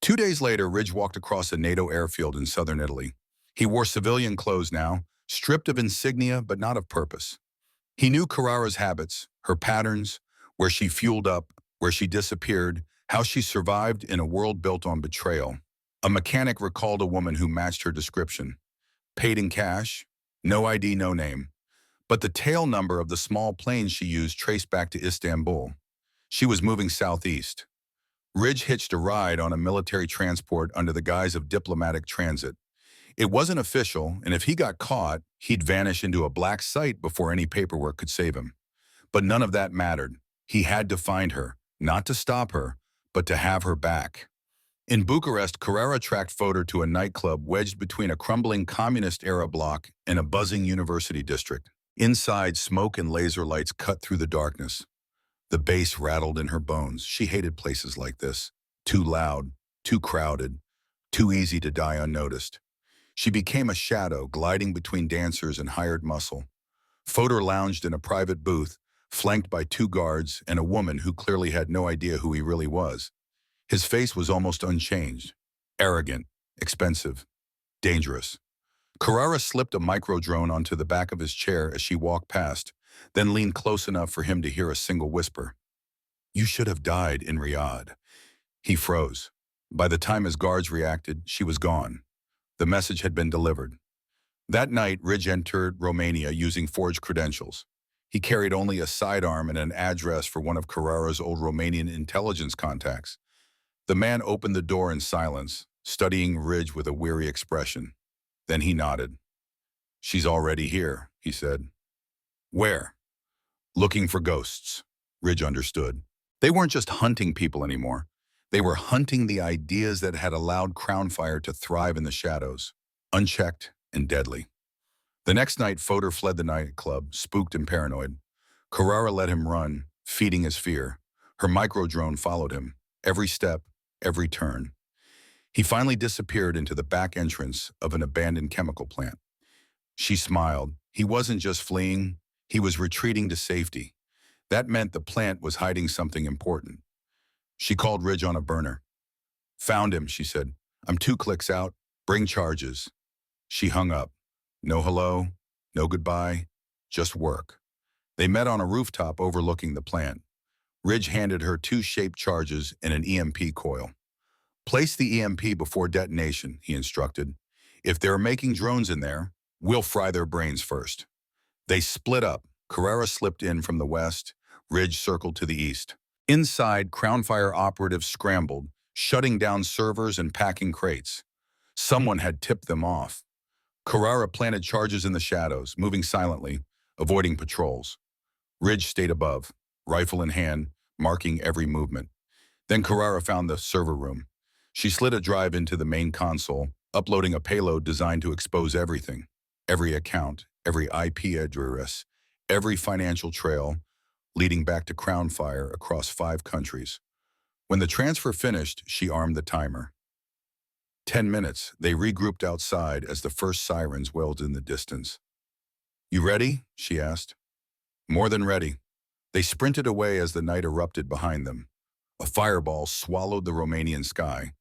2 days later, Ridge walked across a NATO airfield in southern Italy. He wore civilian clothes now, stripped of insignia but not of purpose. He knew Carrera's habits, her patterns, where she fueled up, where she disappeared, how she survived in a world built on betrayal. A mechanic recalled a woman who matched her description. Paid in cash, no ID, no name. But the tail number of the small plane she used traced back to Istanbul. She was moving southeast. Ridge hitched a ride on a military transport under the guise of diplomatic transit. It wasn't official, and if he got caught, he'd vanish into a black site before any paperwork could save him. But none of that mattered. He had to find her, not to stop her, but to have her back. In Bucharest, Carrera tracked Fodor to a nightclub wedged between a crumbling communist-era block and a buzzing university district. Inside, smoke and laser lights cut through the darkness. The bass rattled in her bones. She hated places like this. Too loud, too crowded, too easy to die unnoticed. She became a shadow, gliding between dancers and hired muscle. Fodor lounged in a private booth, flanked by 2 guards and a woman who clearly had no idea who he really was. His face was almost unchanged. Arrogant, expensive, dangerous. Carrera slipped a micro-drone onto the back of his chair as she walked past, then leaned close enough for him to hear a single whisper. "You should have died in Riyadh." He froze. By the time his guards reacted, she was gone. The message had been delivered. That night, Ridge entered Romania using forged credentials. He carried only a sidearm and an address for one of Carrera's old Romanian intelligence contacts. The man opened the door in silence, studying Ridge with a weary expression. Then he nodded. "She's already here," he said. "Where?" "Looking for ghosts." Ridge understood. They weren't just hunting people anymore. They were hunting the ideas that had allowed Crownfire to thrive in the shadows, unchecked and deadly. The next night, Fodor fled the nightclub, spooked and paranoid. Carrera let him run, feeding his fear. Her micro-drone followed him, every step, every turn. He finally disappeared into the back entrance of an abandoned chemical plant. She smiled. He wasn't just fleeing, he was retreating to safety. That meant the plant was hiding something important. She called Ridge on a burner. "Found him," she said. "I'm 2 clicks out. Bring charges." She hung up. No hello, no goodbye, just work. They met on a rooftop overlooking the plant. Ridge handed her 2 shaped charges and an EMP coil. "Place the EMP before detonation," he instructed. "If they're making drones in there, we'll fry their brains first." They split up. Carrera slipped in from the west. Ridge circled to the east. Inside, Crownfire operatives scrambled, shutting down servers and packing crates. Someone had tipped them off. Carrara planted charges in the shadows, moving silently, avoiding patrols. Ridge stayed above, rifle in hand, marking every movement. Then Carrara found the server room. She slid a drive into the main console, uploading a payload designed to expose everything. Every account, every IP address, every financial trail, leading back to Crownfire across 5 countries. When the transfer finished, she armed the timer. 10 minutes, they regrouped outside as the first sirens wailed in the distance. "You ready?" she asked. "More than ready." They sprinted away as the night erupted behind them. A fireball swallowed the Romanian sky.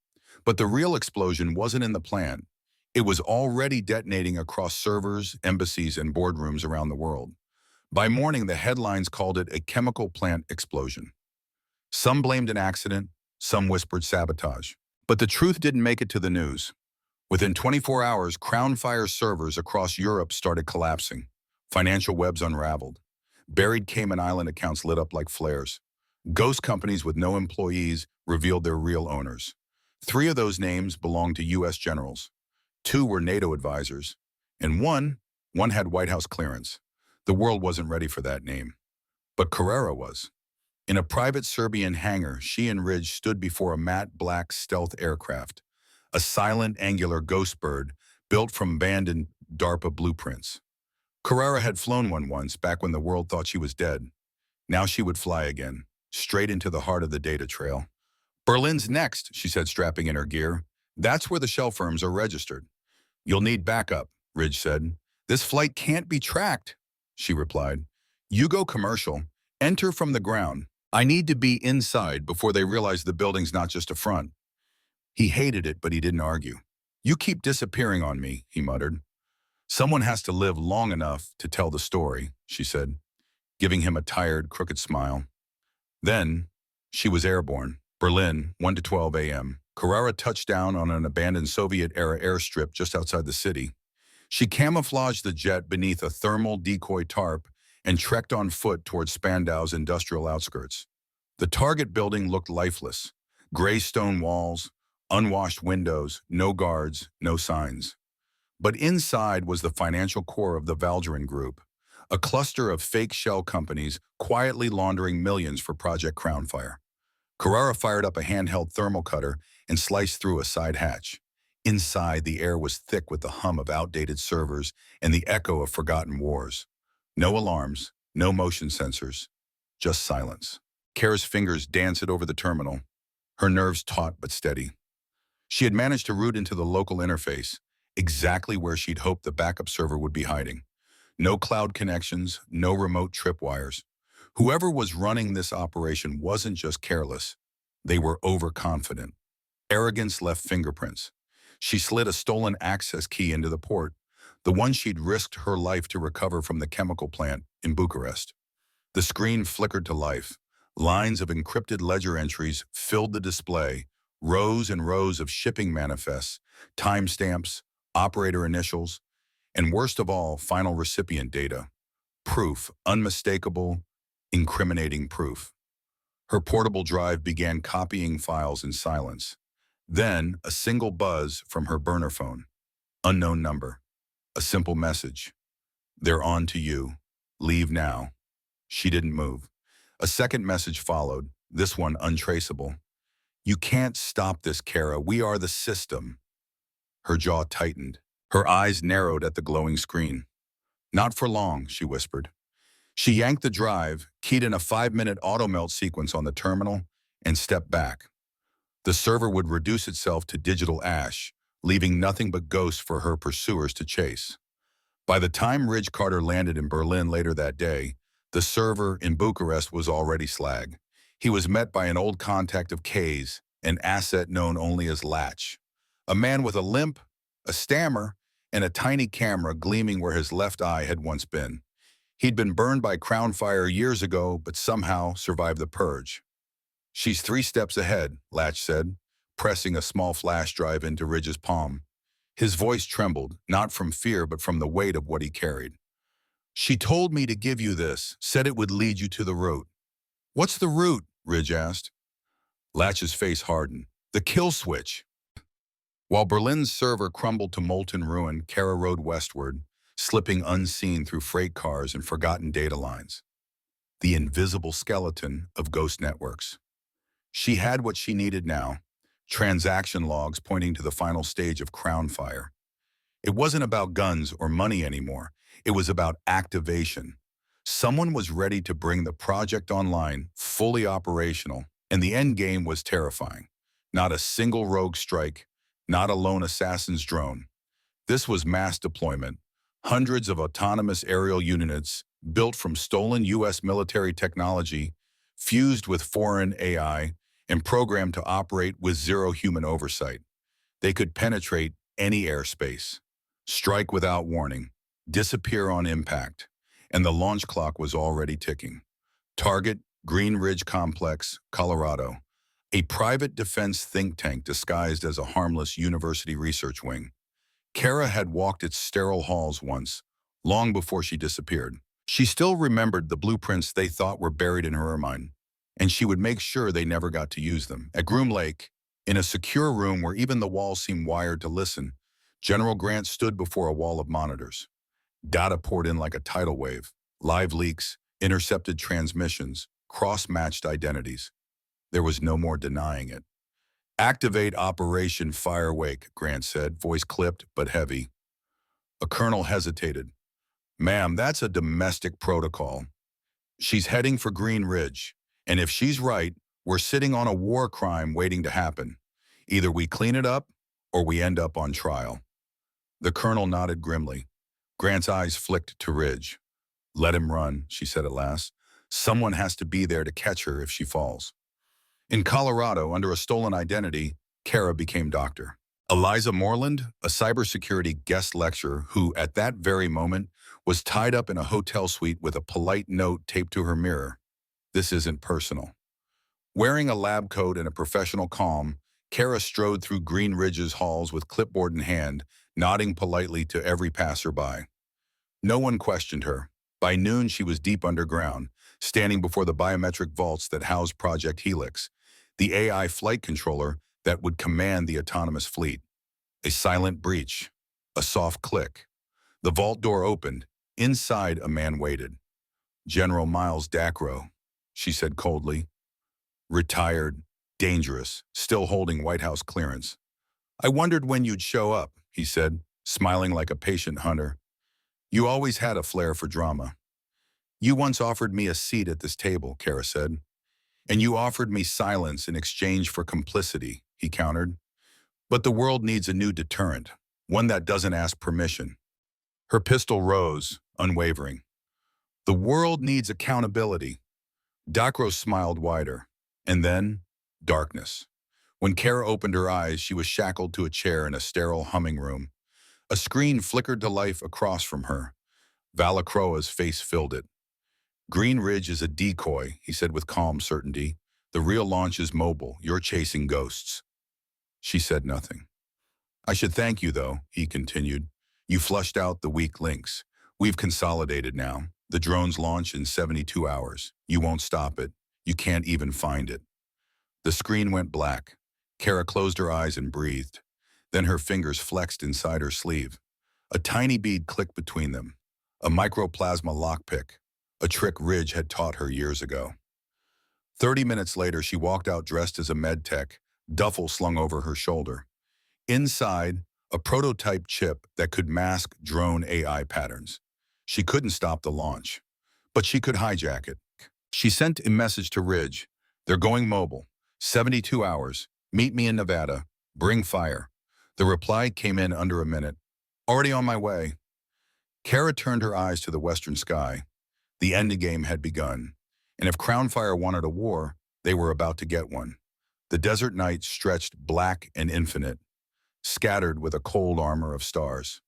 But the real explosion wasn't in the plant. It was already detonating across servers, embassies, and boardrooms around the world. By morning, the headlines called it a chemical plant explosion. Some blamed an accident, some whispered sabotage. But the truth didn't make it to the news. Within 24 hours, Crownfire servers across Europe started collapsing. Financial webs unraveled. Buried Cayman Island accounts lit up like flares. Ghost companies with no employees revealed their real owners. 3 of those names belonged to U.S. generals. 2 were NATO advisors. And one had White House clearance. The world wasn't ready for that name. But Carrera was. In a private Serbian hangar, she and Ridge stood before a matte black stealth aircraft, a silent, angular ghost bird built from abandoned DARPA blueprints. Carrera had flown one once, back when the world thought she was dead. Now she would fly again, straight into the heart of the data trail. "Berlin's next," she said, strapping in her gear. "That's where the shell firms are registered." "You'll need backup," Ridge said. "This flight can't be tracked," she replied. "You go commercial. Enter from the ground. I need to be inside before they realize the building's not just a front." He hated it, but he didn't argue. "You keep disappearing on me," he muttered. "Someone has to live long enough to tell the story," she said, giving him a tired, crooked smile. Then, she was airborne. Berlin, 1 to 12 a.m. Carrera touched down on an abandoned Soviet-era airstrip just outside the city. She camouflaged the jet beneath a thermal decoy tarp and trekked on foot towards Spandau's industrial outskirts. The target building looked lifeless. Gray stone walls, unwashed windows, no guards, no signs. But inside was the financial core of the Valgerin Group, a cluster of fake shell companies quietly laundering millions for Project Crownfire. Carrera fired up a handheld thermal cutter and sliced through a side hatch. Inside, the air was thick with the hum of outdated servers and the echo of forgotten wars. No alarms, no motion sensors, just silence. Kara's fingers danced over the terminal, her nerves taut but steady. She had managed to route into the local interface, exactly where she'd hoped the backup server would be hiding. No cloud connections, no remote tripwires. Whoever was running this operation wasn't just careless. They were overconfident. Arrogance left fingerprints. She slid a stolen access key into the port, the one she'd risked her life to recover from the chemical plant in Bucharest. The screen flickered to life. Lines of encrypted ledger entries filled the display, rows and rows of shipping manifests, timestamps, operator initials, and worst of all, final recipient data. Proof, unmistakable, incriminating proof. Her portable drive began copying files in silence. Then, a single buzz from her burner phone. Unknown number. A simple message. "They're on to you. Leave now." She didn't move. A second message followed, this one untraceable. "You can't stop this, Kara. We are the system." Her jaw tightened. Her eyes narrowed at the glowing screen. "Not for long," she whispered. She yanked the drive, keyed in a 5-minute auto-melt sequence on the terminal, and stepped back. The server would reduce itself to digital ash, leaving nothing but ghosts for her pursuers to chase. By the time Ridge Carter landed in Berlin later that day, the server in Bucharest was already slag. He was met by an old contact of K's, an asset known only as Latch. A man with a limp, a stammer, and a tiny camera gleaming where his left eye had once been. He'd been burned by Crownfire years ago, but somehow survived the purge. "She's 3 steps ahead," Latch said, pressing a small flash drive into Ridge's palm. His voice trembled, not from fear but from the weight of what he carried. "She told me to give you this, said it would lead you to the route." "What's the route?" Ridge asked. Latch's face hardened. "The kill switch." While Berlin's server crumbled to molten ruin, Kara rode westward, slipping unseen through freight cars and forgotten data lines. The invisible skeleton of ghost networks. She had what she needed now, transaction logs pointing to the final stage of Crown Fire. It wasn't about guns or money anymore. It was about activation. Someone was ready to bring the project online, fully operational, and the end game was terrifying. Not a single rogue strike, not a lone assassin's drone. This was mass deployment. Hundreds of autonomous aerial units built from stolen U.S. military technology, fused with foreign AI, and programmed to operate with zero human oversight. They could penetrate any airspace, strike without warning, disappear on impact, and the launch clock was already ticking. Target, Green Ridge Complex, Colorado. A private defense think tank disguised as a harmless university research wing. Kara had walked its sterile halls once, long before she disappeared. She still remembered the blueprints they thought were buried in her mind, and she would make sure they never got to use them. At Groom Lake, in a secure room where even the walls seemed wired to listen, General Grant stood before a wall of monitors. Data poured in like a tidal wave. Live leaks, intercepted transmissions, cross-matched identities. There was no more denying it. "Activate Operation Firewake," Grant said, voice clipped but heavy. A colonel hesitated. "Ma'am, that's a domestic protocol. She's heading for Green Ridge, and if she's right, we're sitting on a war crime waiting to happen. Either we clean it up, or we end up on trial." The colonel nodded grimly. Grant's eyes flicked to Ridge. "Let him run," she said at last. "Someone has to be there to catch her if she falls." In Colorado, under a stolen identity, Kara became Dr. Eliza Moreland, a cybersecurity guest lecturer who, at that very moment, was tied up in a hotel suite with a polite note taped to her mirror. "This isn't personal." Wearing a lab coat and a professional calm, Kara strode through Green Ridge's halls with clipboard in hand, nodding politely to every passerby. No one questioned her. By noon, she was deep underground, standing before the biometric vaults that housed Project Helix, the AI flight controller that would command the autonomous fleet. A silent breach, a soft click. The vault door opened. Inside, a man waited. "General Miles Dacro," she said coldly. "Retired, dangerous, still holding White House clearance." "I wondered when you'd show up," he said, smiling like a patient hunter. "You always had a flair for drama." "You once offered me a seat at this table," Kara said. "And you offered me silence in exchange for complicity," he countered. "But the world needs a new deterrent, one that doesn't ask permission." Her pistol rose, unwavering. "The world needs accountability." Dacro smiled wider. And then, darkness. When Kara opened her eyes, she was shackled to a chair in a sterile humming room. A screen flickered to life across from her. Valacroa's face filled it. "Green Ridge is a decoy," he said with calm certainty. "The real launch is mobile. You're chasing ghosts." She said nothing. "I should thank you, though," he continued. "You flushed out the weak links. We've consolidated now. The drones launch in 72 hours. You won't stop it. You can't even find it." The screen went black. Kara closed her eyes and breathed. Then her fingers flexed inside her sleeve. A tiny bead clicked between them. A microplasma lockpick. A trick Ridge had taught her years ago. 30 minutes later, she walked out dressed as a med tech, duffel slung over her shoulder. Inside, a prototype chip that could mask drone AI patterns. She couldn't stop the launch, but she could hijack it. She sent a message to Ridge. "They're going mobile. 72 hours. Meet me in Nevada. Bring fire." The reply came in under a minute. "Already on my way." Kara turned her eyes to the western sky. The endgame had begun, and if Crownfire wanted a war, they were about to get one. The desert night stretched black and infinite, scattered with a cold armor of stars.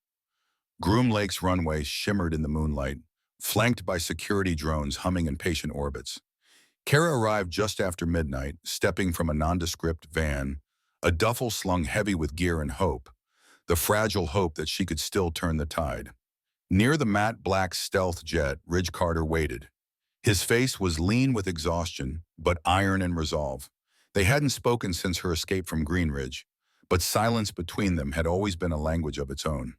Groom Lake's runway shimmered in the moonlight, flanked by security drones humming in patient orbits. Kara arrived just after midnight, stepping from a nondescript van, a duffel slung heavy with gear and hope, the fragile hope that she could still turn the tide. Near the matte black stealth jet, Ridge Carter waited. His face was lean with exhaustion, but iron in resolve. They hadn't spoken since her escape from Green Ridge, But silence between them had always been a language of its own.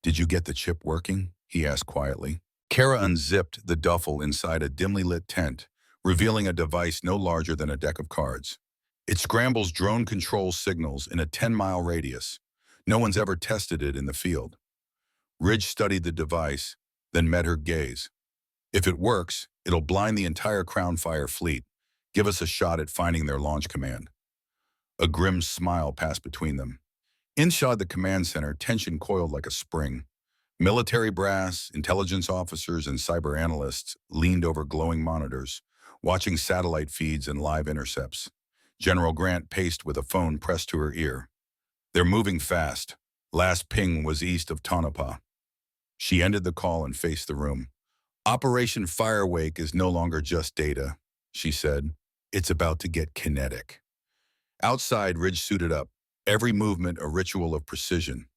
"Did you get the chip working?" he asked quietly. Kara unzipped the duffel inside a dimly lit tent, revealing a device no larger than a deck of cards. It scrambles drone control signals in a 10-mile radius. No one's ever tested it in the field. Ridge studied the device, then met her gaze. "If it works, it'll blind the entire Crown Fire fleet, give us a shot at finding their launch command." A grim smile passed between them. Inside the command center, tension coiled like a spring. Military brass, intelligence officers, and cyber analysts leaned over glowing monitors, watching satellite feeds and live intercepts. General Grant paced with a phone pressed to her ear. "They're moving fast. Last ping was east of Tonopah." She ended the call and faced the room. "Operation Firewake is no longer just data," she said. "It's about to get kinetic." Outside, Ridge suited up, every movement a ritual of precision.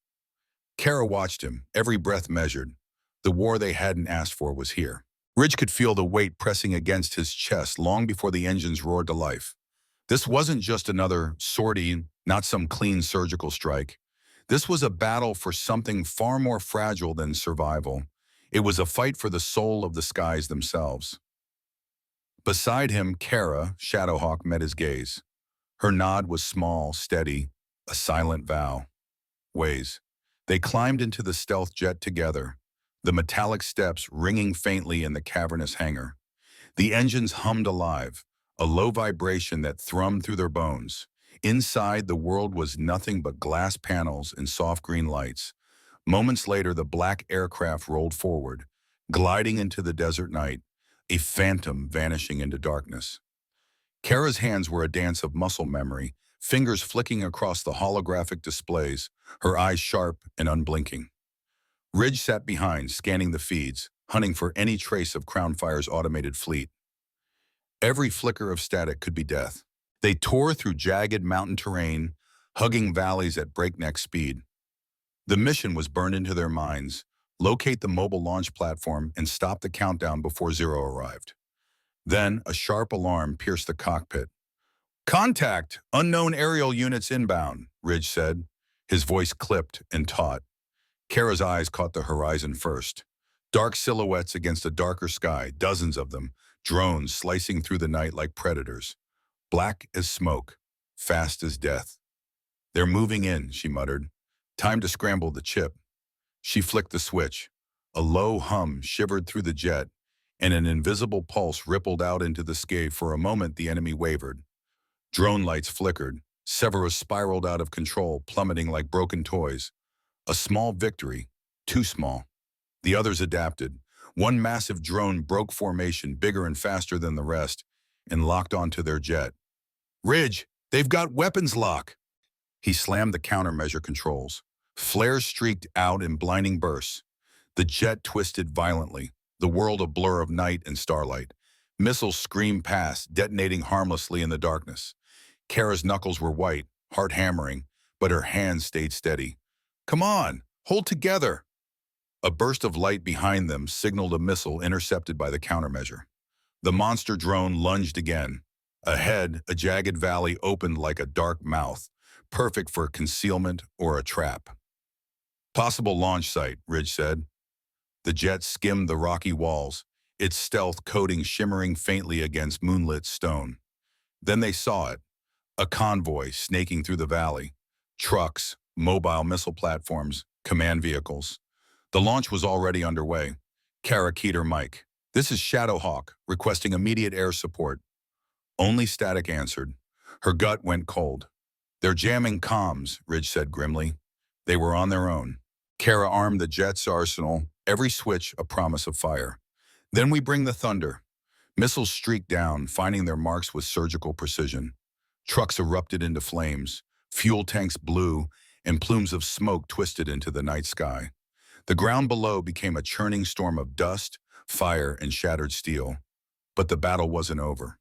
Kara watched him, every breath measured. The war they hadn't asked for was here. Ridge could feel the weight pressing against his chest long before the engines roared to life. This wasn't just another sortie, not some clean surgical strike. This was a battle for something far more fragile than survival. It was a fight for the soul of the skies themselves. Beside him, Kara, Shadowhawk, met his gaze. Her nod was small, steady, a silent vow. Ways. They climbed into the stealth jet together, the metallic steps ringing faintly in the cavernous hangar. The engines hummed alive, a low vibration that thrummed through their bones. Inside, the world was nothing but glass panels and soft green lights. Moments later, the black aircraft rolled forward, gliding into the desert night, a phantom vanishing into darkness. Kara's hands were a dance of muscle memory, fingers flicking across the holographic displays, her eyes sharp and unblinking. Ridge sat behind, scanning the feeds, hunting for any trace of Crown Fire's automated fleet. Every flicker of static could be death. They tore through jagged mountain terrain, hugging valleys at breakneck speed. The mission was burned into their minds: locate the mobile launch platform and stop the countdown before zero arrived. Then, a sharp alarm pierced the cockpit. "Contact! Unknown aerial units inbound," Ridge said. His voice clipped and taut. Kara's eyes caught the horizon first. Dark silhouettes against a darker sky, dozens of them, drones slicing through the night like predators. Black as smoke, fast as death. "They're moving in," she muttered. "Time to scramble the chip." She flicked the switch. A low hum shivered through the jet, and an invisible pulse rippled out into the sky. For a moment, the enemy wavered. Drone lights flickered. Cerberus spiraled out of control, plummeting like broken toys. A small victory, too small. The others adapted. One massive drone broke formation, bigger and faster than the rest, and locked onto their jet. "Ridge, they've got weapons lock!" He slammed the countermeasure controls. Flares streaked out in blinding bursts. The jet twisted violently, the world a blur of night and starlight. Missiles screamed past, detonating harmlessly in the darkness. Kara's knuckles were white, heart hammering, but her hands stayed steady. "Come on, hold together!" A burst of light behind them signaled a missile intercepted by the countermeasure. The monster drone lunged again. Ahead, a jagged valley opened like a dark mouth, perfect for concealment or a trap. "Possible launch site," Ridge said. The jet skimmed the rocky walls, its stealth coating shimmering faintly against moonlit stone. Then they saw it, a convoy snaking through the valley. Trucks, mobile missile platforms, command vehicles. The launch was already underway. Kara keyed her mic. "This is Shadowhawk, requesting immediate air support." Only static answered. Her gut went cold. "They're jamming comms," Ridge said grimly. They were on their own. Kara armed the jet's arsenal, every switch a promise of fire. "Then we bring the thunder." Missiles streaked down, finding their marks with surgical precision. Trucks erupted into flames, fuel tanks blew, and plumes of smoke twisted into the night sky. The ground below became a churning storm of dust, fire, and shattered steel. But the battle wasn't over.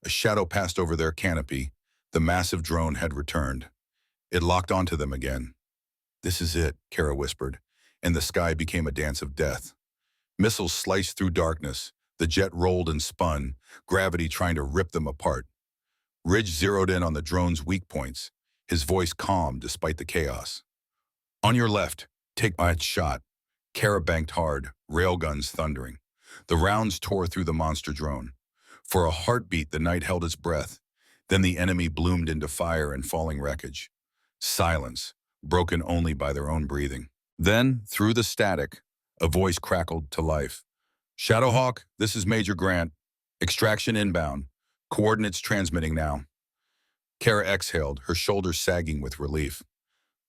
A shadow passed over their canopy. The massive drone had returned. It locked onto them again. "This is it," Kara whispered, and the sky became a dance of death. Missiles sliced through darkness. The jet rolled and spun, gravity trying to rip them apart. Ridge zeroed in on the drone's weak points. his voice calm despite the chaos. On your left, take my shot. Kara banked hard, railguns thundering. The rounds tore through the monster drone. For a heartbeat, the knight held its breath. Then the enemy bloomed into fire and falling wreckage. Silence, broken only by their own breathing. Then, through the static, a voice crackled to life. Shadowhawk, this is Major Grant. Extraction inbound. Coordinates transmitting now. Kara exhaled, her shoulders sagging with relief.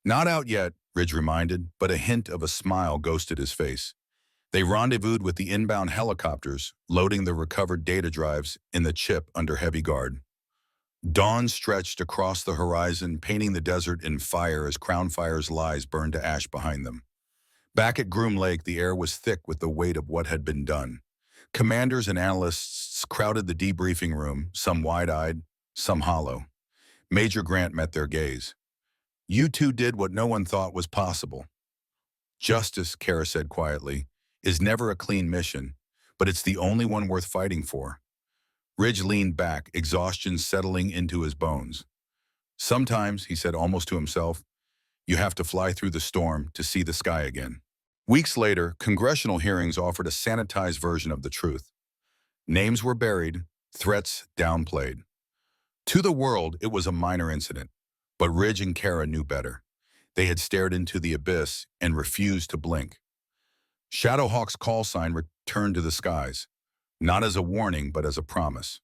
Not out yet, Ridge reminded, but a hint of a smile ghosted his face. They rendezvoused with the inbound helicopters, loading the recovered data drives in the chip under heavy guard. Dawn stretched across the horizon, painting the desert in fire as Crown Fire's lies burned to ash behind them. Back at Groom Lake, the air was thick with the weight of what had been done. Commanders and analysts crowded the debriefing room, some wide-eyed, some hollow. Major Grant met their gaze. You two did what no one thought was possible. Justice, Kara said quietly, is never a clean mission, but it's the only one worth fighting for. Ridge leaned back, exhaustion settling into his bones. Sometimes, he said almost to himself, you have to fly through the storm to see the sky again. Weeks later, congressional hearings offered a sanitized version of the truth. Names were buried, threats downplayed. To the world, it was a minor incident, but Ridge and Kara knew better. They had stared into the abyss and refused to blink. Shadowhawk's call sign returned to the skies, not as a warning, but as a promise.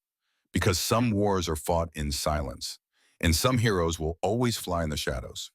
Because some wars are fought in silence, and some heroes will always fly in the shadows.